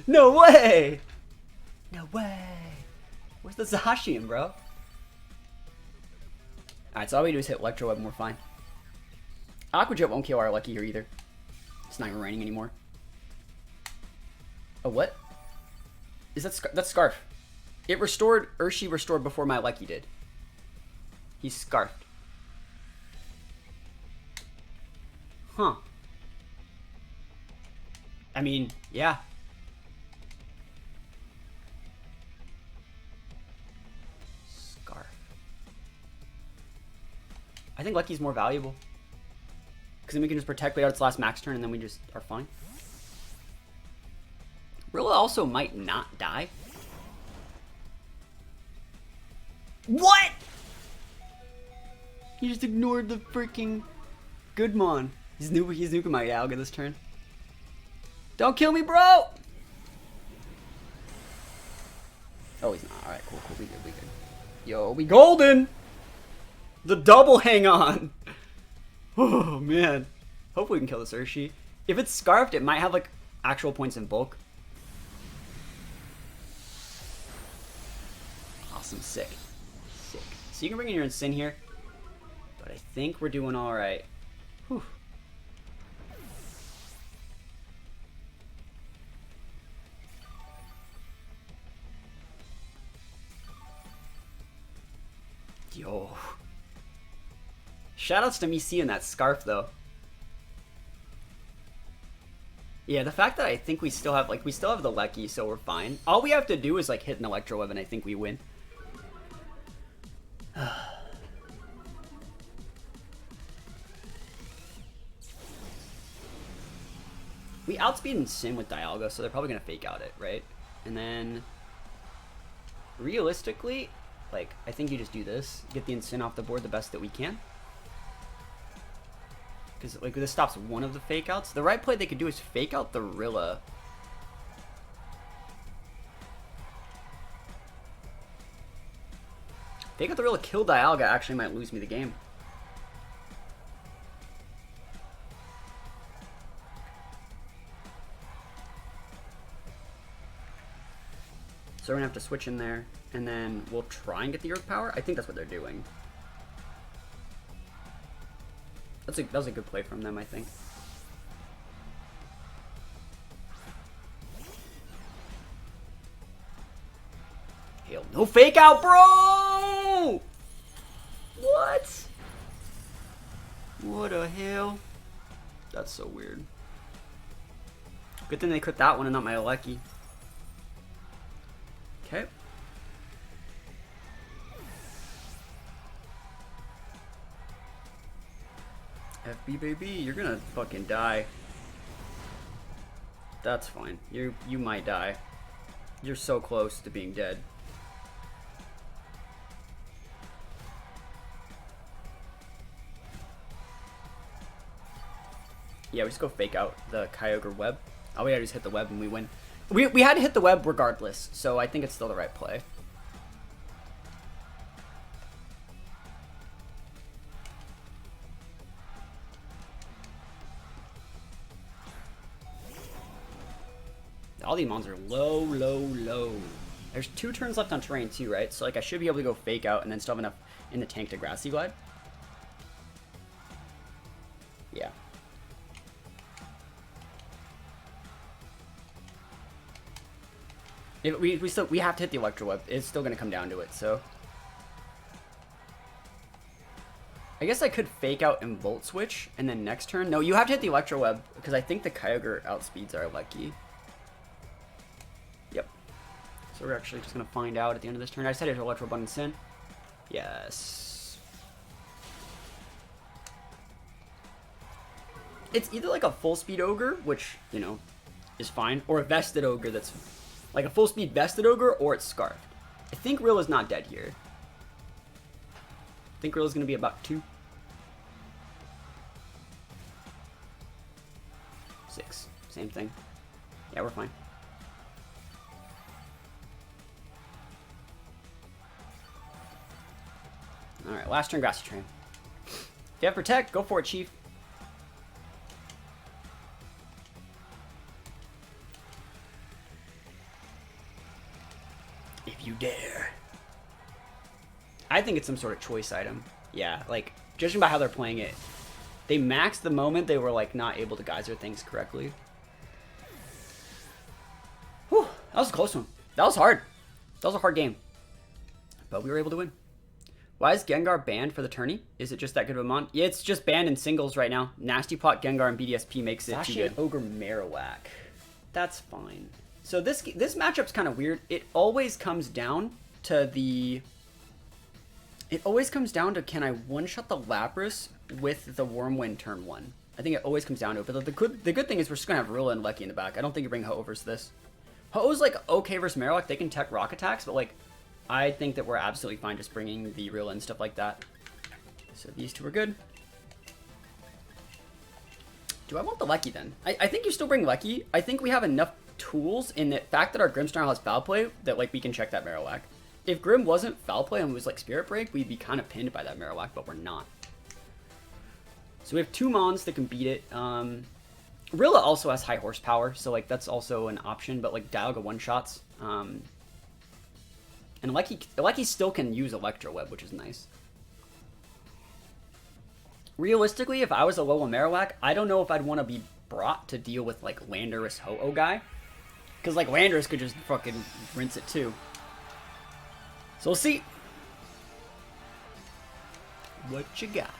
No way! No way! Where's the Zashian, bro? Alright, so all we do is hit Electro Web and we're fine. Aqua Jet won't kill our Lucky here either. It's not even raining anymore. Oh, what? Is that's Scarf. It restored, Hershey restored before my Lucky did. He's Scarfed. Huh. I mean, yeah. Scarf. I think Lucky's more valuable. Because then we can just protect, wait out its last max turn, and then we just are fine. Rilla also might not die. What? He just ignored the freaking Goodmon. He's nuking my Dialga this turn. Don't kill me, bro! Oh, he's not. Alright, cool, we good. Yo, we golden! The double hang on! Oh, man. Hopefully we can kill this Hershey. If it's Scarfed, it might have, like, actual points in bulk. Awesome, sick. Sick. So you can bring in your Sin here. But I think we're doing alright. Whew. Yo. Shoutouts to me seeing that Scarf, though. Yeah, the fact that I think we still have, like, we still have the Lucky, so we're fine. All we have to do is, like, hit an Electro Web, and I think we win. We outspeed Sin with Dialga, so they're probably going to fake out it, right? And then, realistically, like, I think you just do this. Get the Sin off the board the best that we can. Because, like, this stops one of the fake outs. The right play they could do is fake out the Rilla. Fake out the Rilla, kill Dialga actually might lose me the game. So we're gonna have to switch in there, and then we'll try and get the Earth Power. I think that's what they're doing. That was a good play from them, I think. Hail, no fake out, bro! What? What the hell? That's so weird. Good thing they crit that one and not my Lucky. Okay. FB baby, you're gonna fucking die. That's fine. You might die. You're so close to being dead. Yeah, we just go fake out the Kyogre web. Oh, we had to just hit the web and we win. We had to hit the web regardless, so I think it's still the right play. All the mons are low, low, low. There's 2 turns left on terrain too, right? So like I should be able to go fake out and then still have enough in the tank to grassy glide. Yeah. We have to hit the electro web. It's still gonna come down to it, so. I guess I could fake out and volt switch and then next turn. No, you have to hit the electro web because I think the Kyogre outspeeds our Lucky. Yep. So we're actually just gonna find out at the end of this turn. I said it's electro abundance in. Yes. It's either like a full speed ogre, which, you know, is fine, or a vested ogre that's like a full speed vested ogre, or it's scarfed. I think Rilla's not dead here. I think Rilla's gonna be about 2. 6. Same thing. Yeah, we're fine. Alright, last turn grassy train. If you have protect, go for it, Chief. If you dare. I think it's some sort of choice item. Yeah, like, judging by how they're playing it, they maxed the moment they were, like, not able to geyser things correctly. Whew, that was a close one. That was hard. That was a hard game. But we were able to win. Why is Gengar banned for the tourney? Is it just that good of a mon? Yeah, it's just banned in singles right now. Nasty Pot, Gengar, and BDSP makes it too good. Ogre Marowak. That's fine. So this matchup's kind of weird. It always comes down to the... It always comes down to, can I one-shot the Lapras with the Wormwind turn 1? I think it always comes down to it. But the good thing is we're just going to have Rilla and Lecky in the back. I don't think you bring Ho-Oh versus this. Ho-Oh's like okay versus Marowak. They can tech rock attacks, but like... I think that we're absolutely fine just bringing the Rilla and stuff like that. So these two are good. Do I want the Lecky then? I think you still bring Lecky. I think we have enough tools in the fact that our Grimmsnarl has foul play that like we can check that Marowak. If Grim wasn't foul play and was like Spirit Break, we'd be kind of pinned by that Marowak, but we're not. So we have 2 Mons that can beat it. Rilla also has high horsepower, so like that's also an option, but like Dialga one-shots. And Lecky still can use Electro Web, which is nice. Realistically, if I was a Lola Marowak, I don't know if I'd want to be brought to deal with, like, Landorus Ho-Oh guy. Because, like, Landorus could just fucking rinse it, too. So we'll see. What you got?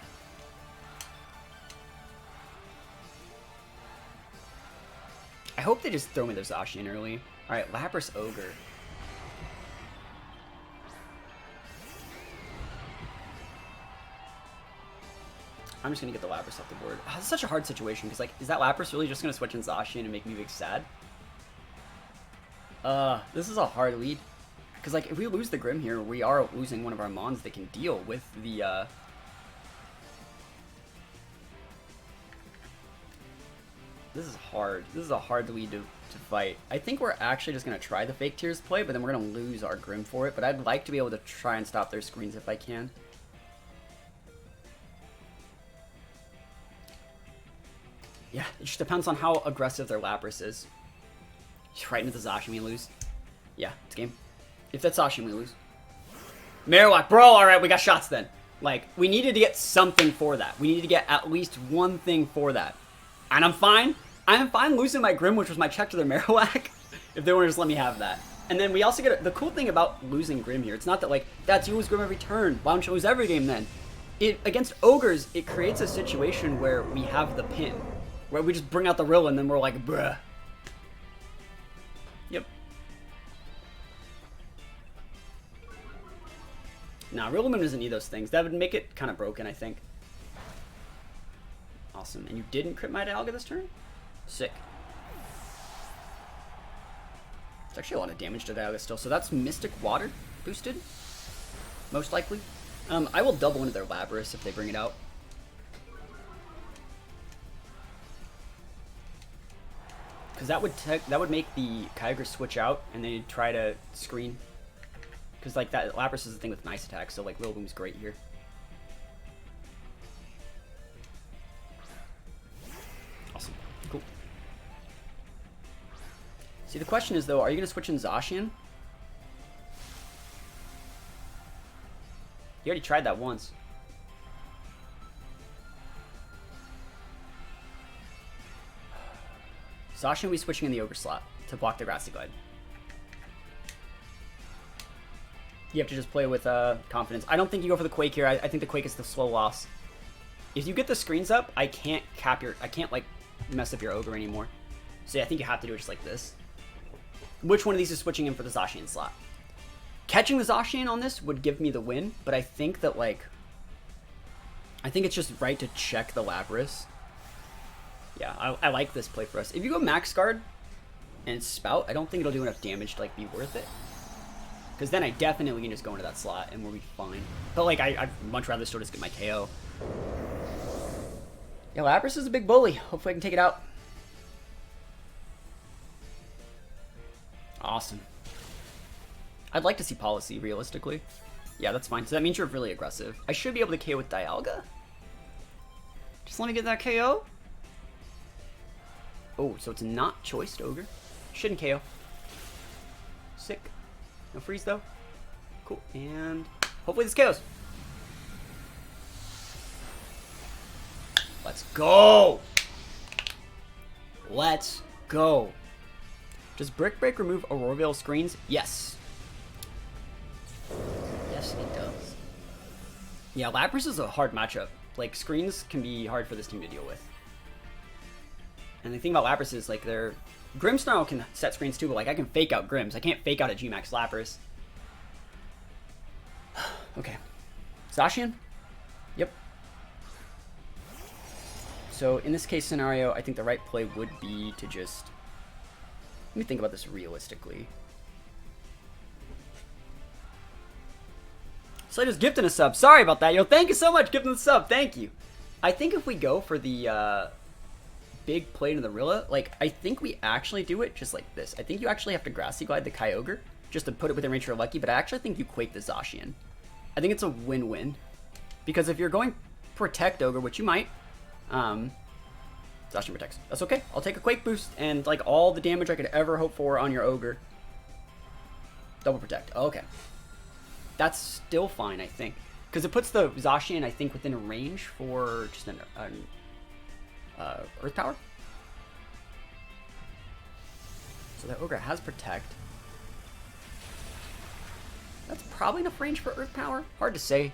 I hope they just throw me their Zashian early. Alright, Lapras Ogre. I'm just going to get the Lapras off the board. Oh, it's such a hard situation, because, like, is that Lapras really just going to switch in Zashian and make me big sad? This is a hard lead. Because, like, if we lose the Grim here, we are losing one of our Mons that can deal with the, This is hard. This is a hard lead to fight. I think we're actually just going to try the Fake Tears play, but then we're going to lose our Grim for it. But I'd like to be able to try and stop their screens if I can. Yeah, it just depends on how aggressive their Lapras is. Right into the Zashian, we lose. Yeah, it's game. If that's Zashian, we lose. Marowak, bro, alright, we got shots then. Like, we needed to get something for that. We needed to get at least one thing for that. And I'm fine. I'm fine losing my Grim, which was my check to their Marowak, if they want to just let me have that. And then we also get the cool thing about losing Grim here. It's not that, like, that's you lose Grim every turn. Why don't you lose every game then? Against Ogres, it creates a situation where we have the pin. Where we just bring out the Rilla and then we're like, bruh. Yep. Nah, Real Lumen doesn't need those things. That would make it kind of broken, I think. Awesome. And you didn't crit my Dialga this turn? Sick. It's actually a lot of damage to Dialga still. So that's Mystic Water boosted, most likely. I will double into their Lapras if they bring it out. Because that would make the Kyogre switch out and then try to screen. Because like that Lapras is the thing with nice attacks, so like Rillaboom's Boom's great here. Awesome. Cool. See, the question is though, are you gonna switch in Zashian? You already tried that once. Zashian will be switching in the Ogre slot to block the Grassy Glide. You have to just play with confidence. I don't think you go for the Quake here. I think the Quake is the slow loss. If you get the screens up, I can't like mess up your Ogre anymore. So yeah, I think you have to do it just like this. Which one of these is switching in for the Zashian slot? Catching the Zashian on this would give me the win, but I think that like I think it's just right to check the Lapras. Yeah, I like this play for us. If you go Max Guard and Spout, I don't think it'll do enough damage to like be worth it. Because then I definitely can just go into that slot and we'll be fine. But like I'd much rather still just get my KO. Yeah, Lapras is a big bully. Hopefully I can take it out. Awesome. I'd like to see Policy, realistically. Yeah, that's fine. So that means you're really aggressive. I should be able to KO with Dialga. Just let me get that KO. Oh, so it's not choiced Ogre. Shouldn't KO. Sick. No freeze, though. Cool. And hopefully this KOs. Let's go. Let's go. Does Brick Break remove Aurora Veil screens? Yes. Yes, it does. Yeah, Lapras is a hard matchup. Like, screens can be hard for this team to deal with. And the thing about Lapras is, like, their Grimmsnarl can set screens too, but, like, I can fake out Grimms. I can't fake out a G-Max Lapras. Okay. Zashian? Yep. So, in this case scenario, I think the right play would be to just... Let me think about this realistically. So I just gifted a sub. Sorry about that, yo. Thank you so much, gifting the sub. Thank you. I think if we go for the big play into the Rilla, like, I think we actually do it just like this. I think you actually have to Grassy Glide the Kyogre just to put it within range for Lucky, but I actually think you Quake the Zashian. I think it's a win-win. Because if you're going Protect Ogre, which you might, Zashian protects. That's okay. I'll take a Quake boost and, like, all the damage I could ever hope for on your Ogre. Double Protect. Okay. That's still fine, I think. Because it puts the Zashian, I think, within a range for just an Earth Power. So that Ogre has Protect. That's probably enough range for Earth Power. Hard to say.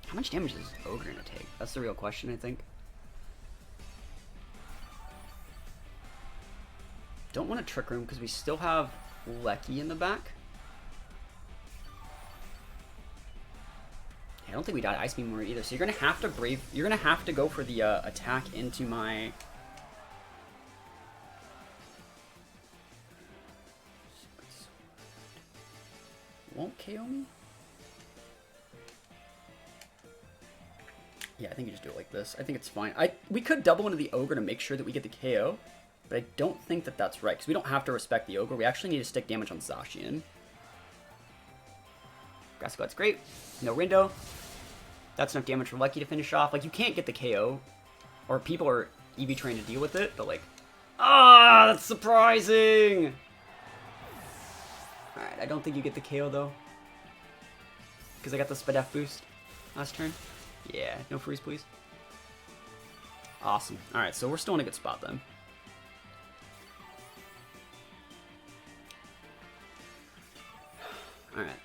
How much damage is Ogre gonna take? That's the real question, I think. Don't want a Trick Room because we still have Lecky in the back. I don't think we died Ice Beam more either. So you're gonna have to brave. You're gonna have to go for the attack into my. Won't KO me. Yeah, I think you just do it like this. I think it's fine. We could double into the Ogre to make sure that we get the KO, but I don't think that that's right because we don't have to respect the Ogre. We actually need to stick damage on Zashian. Grass Glide's great. No Rindo. That's enough damage for Lucky to finish off. Like, you can't get the KO, or people are EV trained to deal with it, but like, that's surprising! Alright, I don't think you get the KO though, because I got the Spadef boost last turn. Yeah, no freeze, please. Awesome. Alright, so we're still in a good spot then. Alright.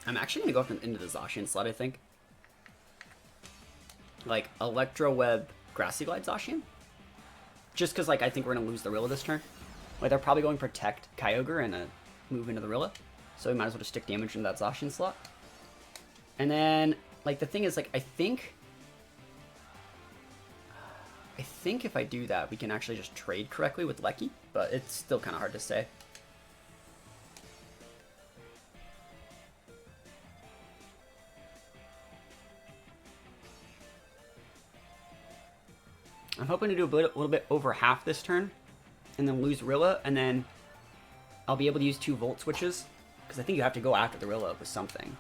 I'm actually going to go up into the Zashian slot, I think. Like, Electro Web Grassy Glide Zashian. Just because, like, I think we're going to lose the Rilla this turn. Like, they're probably going Protect Kyogre and a move into the Rilla. So we might as well just stick damage into that Zashian slot. And then, like, the thing is, like, I think if I do that, we can actually just trade correctly with Lecky, but it's still kind of hard to say. I'm hoping to do a little bit over half this turn, and then lose Rilla, and then I'll be able to use 2 Volt switches, because I think you have to go after the Rilla with something.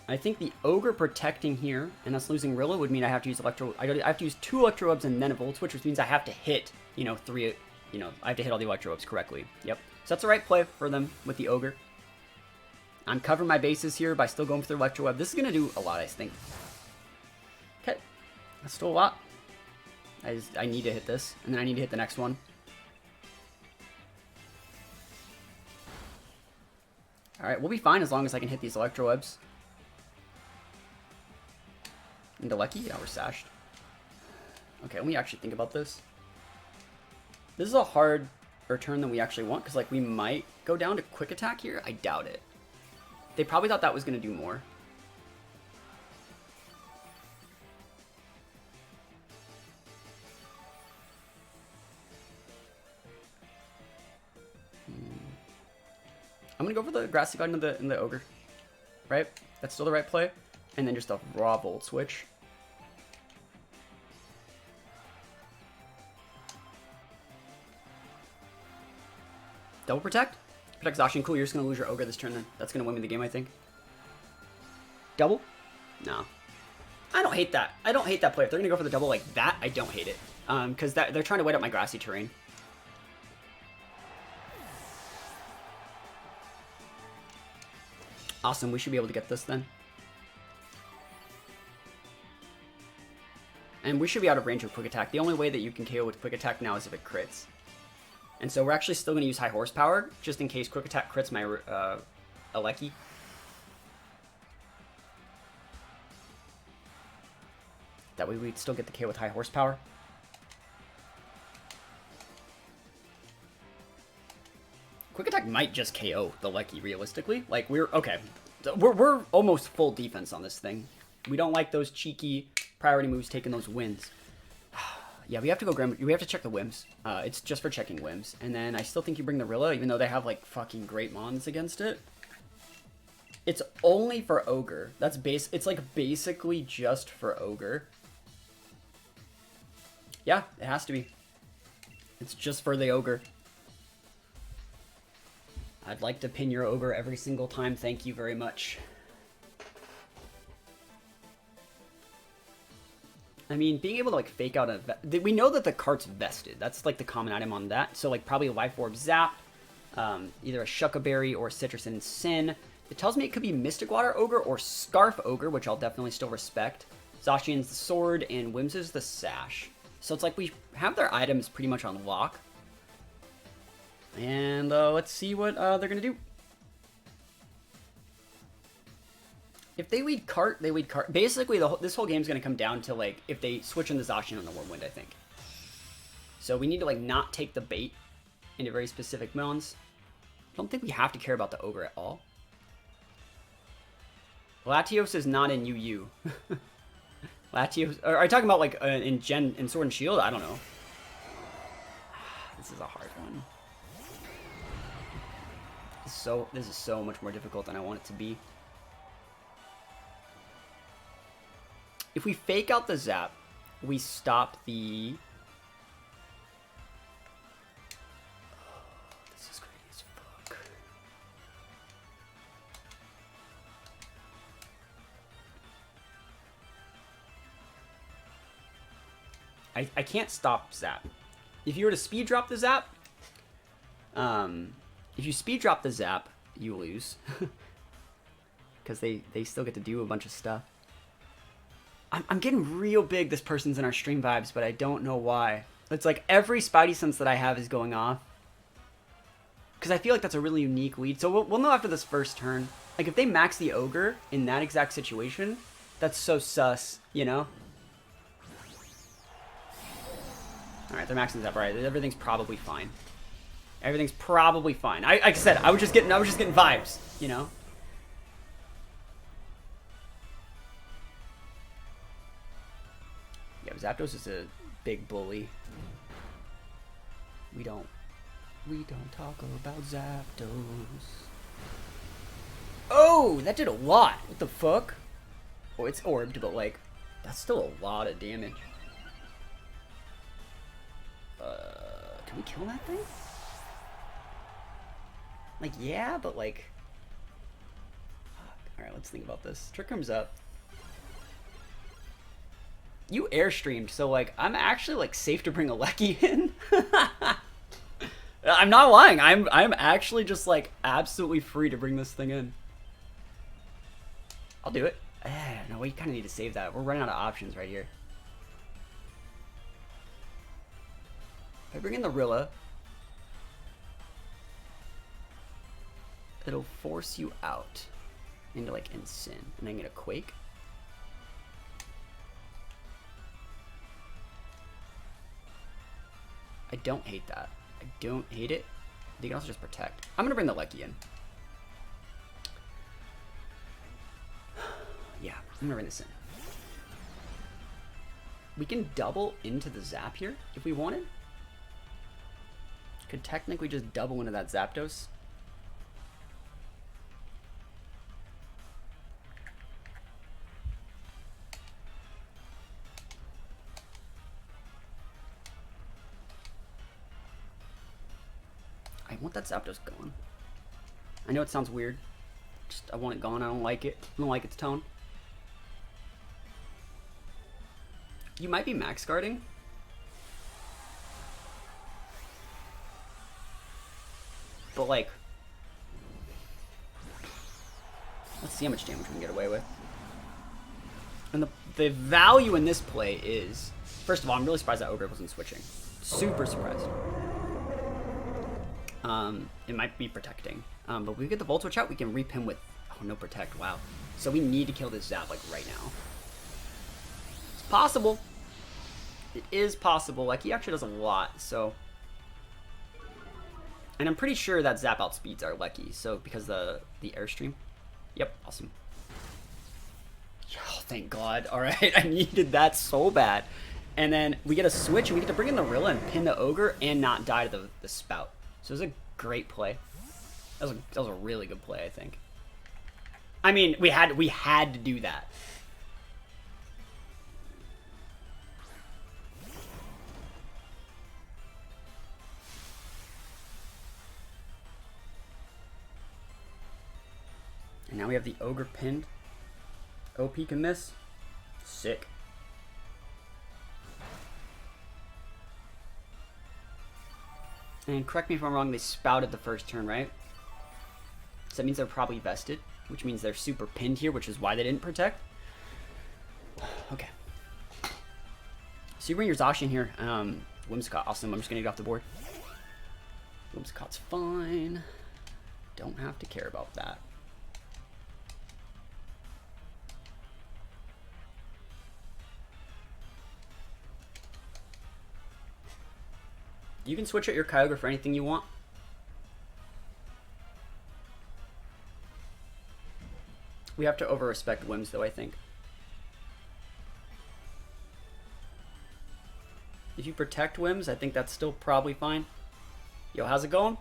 I think the Ogre protecting here, and us losing Rilla, would mean I have to use I have to use 2 Electro Webs and then a Volt Switch, which means I have to hit, you know, 3, you know, I have to hit all the Electro Webs correctly. Yep. So that's the right play for them with the Ogre. I'm covering my bases here by still going for the Electro Web. This is going to do a lot, I think. Okay. That's still a lot. I need to hit this, and then I need to hit the next one. Alright, we'll be fine as long as I can hit these Electro Webs. Into Lecky? Yeah, we're sashed. Okay, let me actually think about this. This is a harder turn than we actually want, because, like, we might go down to Quick Attack here. I doubt it. They probably thought that was going to do more. I'm going to go for the Grassy Garden in the Ogre. Right? That's still the right play. And then just a raw Volt Switch. Double Protect? Protect Zashian. Cool, you're just going to lose your Ogre this turn then. That's going to win me the game, I think. Double? No. I don't hate that. I don't hate that play. If they're going to go for the double like that, I don't hate it. Because they're trying to wait out my grassy terrain. Awesome, we should be able to get this then. And we should be out of range with Quick Attack. The only way that you can KO with Quick Attack now is if it crits. And so we're actually still going to use High Horsepower, just in case Quick Attack crits my Lecky. That way we'd still get the KO with High Horsepower. Quick Attack might just KO the Lecky, realistically. Like, we're almost full defense on this thing. We don't like those cheeky priority moves taking those wins. Yeah, we have to go we have to check the Whims. It's just for checking Whims. And then I still think you bring the Rilla, even though they have, like, fucking great mons against it. It's only for Ogre. It's, like, basically just for Ogre. Yeah, it has to be. It's just for the Ogre. I'd like to pin your Ogre every single time. Thank you very much. I mean, being able to, like, fake out we know that the cart's vested. That's, like, the common item on that. So, like, probably a Life Orb Zap, either a Shuckaberry or Citrus and Sin. It tells me it could be Mystic Water Ogre or Scarf Ogre, which I'll definitely still respect. Zashian's the Sword, and Wims is the Sash. So it's like we have their items pretty much on lock. And let's see what they're going to do. If they lead cart, they lead cart. Basically, this whole game is going to come down to, like, if they switch in the Zashian on the Whirlwind, I think. So we need to, like, not take the bait into very specific mons. I don't think we have to care about the Ogre at all. Latios is not in UU. Latios, are you talking about, like, in Sword and Shield? I don't know. This is a hard one. This is so much more difficult than I want it to be. If we fake out the Zap, we stop the... Oh, this is crazy as fuck. I can't stop Zap. If you were to speed drop the Zap, if you speed drop the Zap, you lose. Because they still get to do a bunch of stuff. I'm getting real big this person's in our stream vibes, but I don't know why. It's like every Spidey sense that I have is going off. Because I feel like that's a really unique lead. So we'll know after this first turn. Like, if they max the Ogre in that exact situation, that's so sus, you know? Alright, they're maxing Zap. Alright, everything's probably fine. Everything's probably fine. Like I said, I was just getting vibes, you know? Yeah, Zapdos is a big bully. We don't talk about Zapdos. Oh, that did a lot. What the fuck? Oh, it's orbed, but like, that's still a lot of damage. Can we kill that thing? Like, yeah, but like... Alright, let's think about this. Trick Room's up. You airstreamed, so like, I'm actually like safe to bring a Lecky in. I'm not lying. I'm actually just like absolutely free to bring this thing in. I'll do it. No, we kind of need to save that. We're running out of options right here. If I bring in the Rilla, it'll force you out into like Ensign, and I'm gonna Quake. I don't hate that. I don't hate it. You can also just Protect. I'm gonna bring the Lecky in. Yeah, I'm gonna bring this in. We can double into the Zap here if we wanted. Could technically just double into that Zapdos. I want that Zapdos gone. I know it sounds weird. Just I want it gone. I don't like it. I don't like its tone. You might be max guarding. But like, let's see how much damage we can get away with. And the value in this play is, first of all, I'm really surprised that Ogre wasn't switching. Super surprised. It might be protecting. But if we get the Volt Switch out, we can reap him with, oh, no protect, wow. So we need to kill this Zap like right now. It's possible. It is possible. Like, he actually does a lot, so. And I'm pretty sure that Zap outspeeds our Lecky, so because the Airstream. Yep, awesome. Oh, thank God. Alright, I needed that so bad. And then we get a switch, and we get to bring in the Rilla and pin the Ogre and not die to the Spout. So it was a great play. That was a really good play, I think. I mean, we had to do that. And now we have the Ogre pinned. OP can miss. Sick. And correct me if I'm wrong, they spouted the first turn, right? So that means they're probably vested, which means they're super pinned here, which is why they didn't protect. Okay. So you bring your Zashian here. Whimsicott, awesome. I'm just going to get off the board. Whimsicott's fine. Don't have to care about that. You can switch out your Kyogre for anything you want. We have to over-respect Whims, though, I think. If you protect Whims, I think that's still probably fine. Yo, how's it going?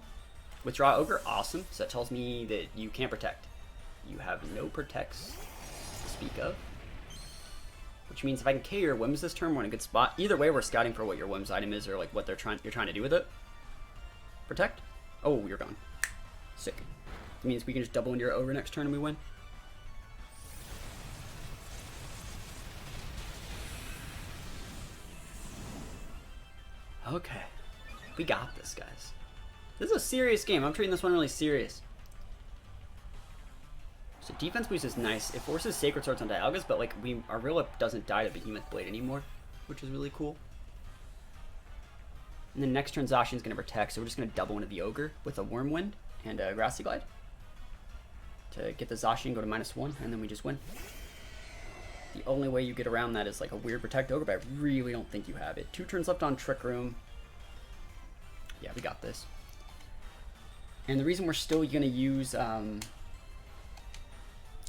Withdraw Ogre, awesome. So that tells me that you can't protect. You have no protects to speak of. Which means if I can KO your Whims this turn, we're in a good spot. Either way, we're scouting for what your Whims item is or like what you're trying to do with it. Protect. Oh, you're gone. Sick. It means we can just double into your Ogre next turn and we win. Okay. We got this, guys. This is a serious game. I'm treating this one really serious. So defense boost is nice. It forces Sacred Swords on Dialgas, but like our Rilla doesn't die to Behemoth Blade anymore, which is really cool. And then next turn Zashian's gonna protect, so we're just gonna double into the Ogre with a Wormwind and a Grassy Glide to get the Zashian go to -1, and then we just win. The only way you get around that is like a weird protect Ogre, but I really don't think you have it. 2 turns left on Trick Room. Yeah, we got this. And the reason we're still going to use,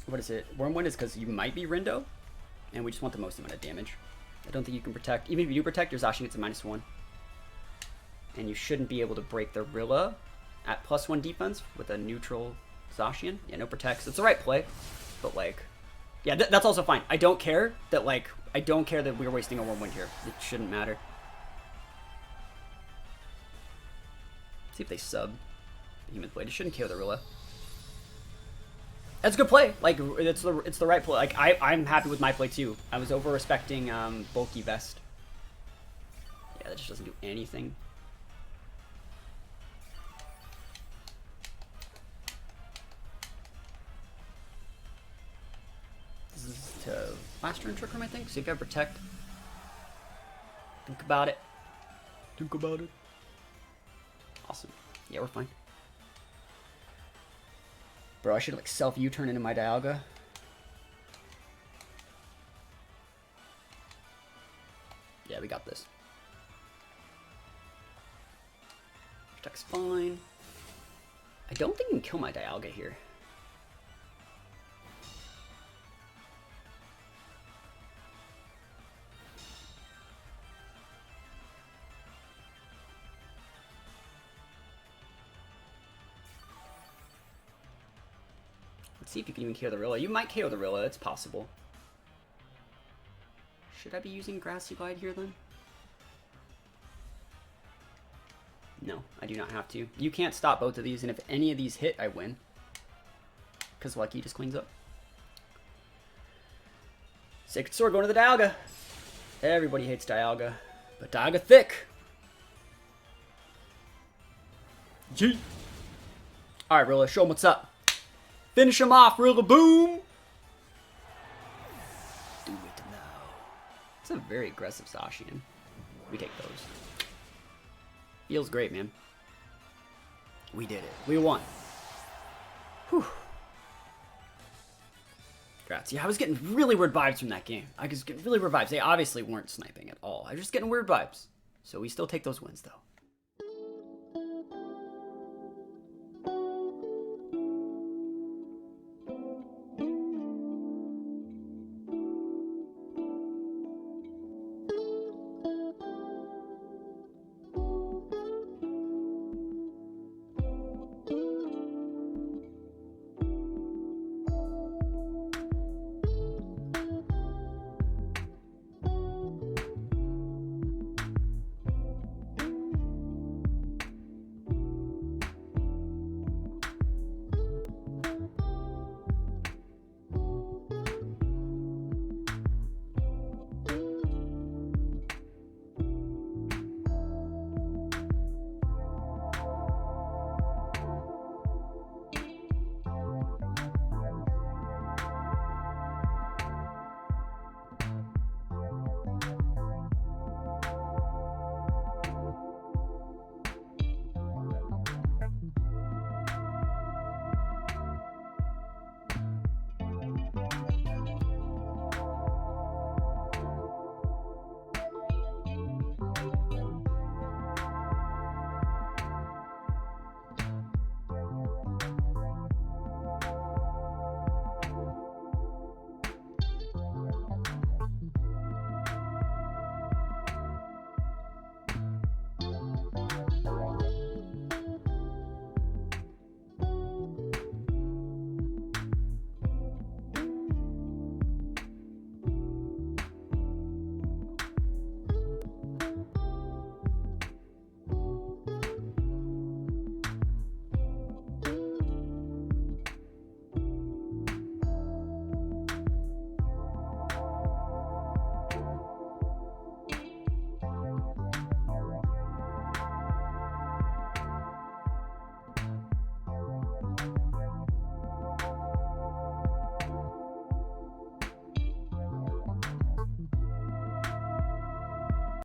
what is it, Wormwind is because you might be Rindo, and we just want the most amount of damage. I don't think you can protect. Even if you do protect, your Zashian gets a -1. And you shouldn't be able to break the Rilla at +1 defense with a neutral Zashian. Yeah, no protects. It's the right play, but like, yeah, that's also fine. I don't care that we're wasting a Wormwind here. It shouldn't matter. See if they sub Human Blade. It shouldn't KO the Rilla. That's a good play. Like, it's the right play. Like, I'm happy with my play too. I was over respecting bulky vest. Yeah, that just doesn't do anything. This is to last turn Trick Room, I think. See if I protect. Think about it. Think about it. Awesome. Yeah, we're fine. Bro, I should like self U-turn into my Dialga. Yeah, we got this. Protect's fine. I don't think you can kill my Dialga here. Let's see if you can even KO the Rilla. You might KO the Rilla, it's possible. Should I be using Grassy Glide here then? No, I do not have to. You can't stop both of these, and if any of these hit, I win. Because Lucky just cleans up. Sacred Sword going to the Dialga. Everybody hates Dialga, but Dialga thick. G. Alright, Rilla, show him what's up. Finish him off, Rilla, boom! Do it now. It's a very aggressive Zashian. We take those. Feels great, man. We did it. We won. Whew. Congrats. Yeah, I was getting really weird vibes from that game. I was getting really weird vibes. They obviously weren't sniping at all. I was just getting weird vibes. So we still take those wins, though.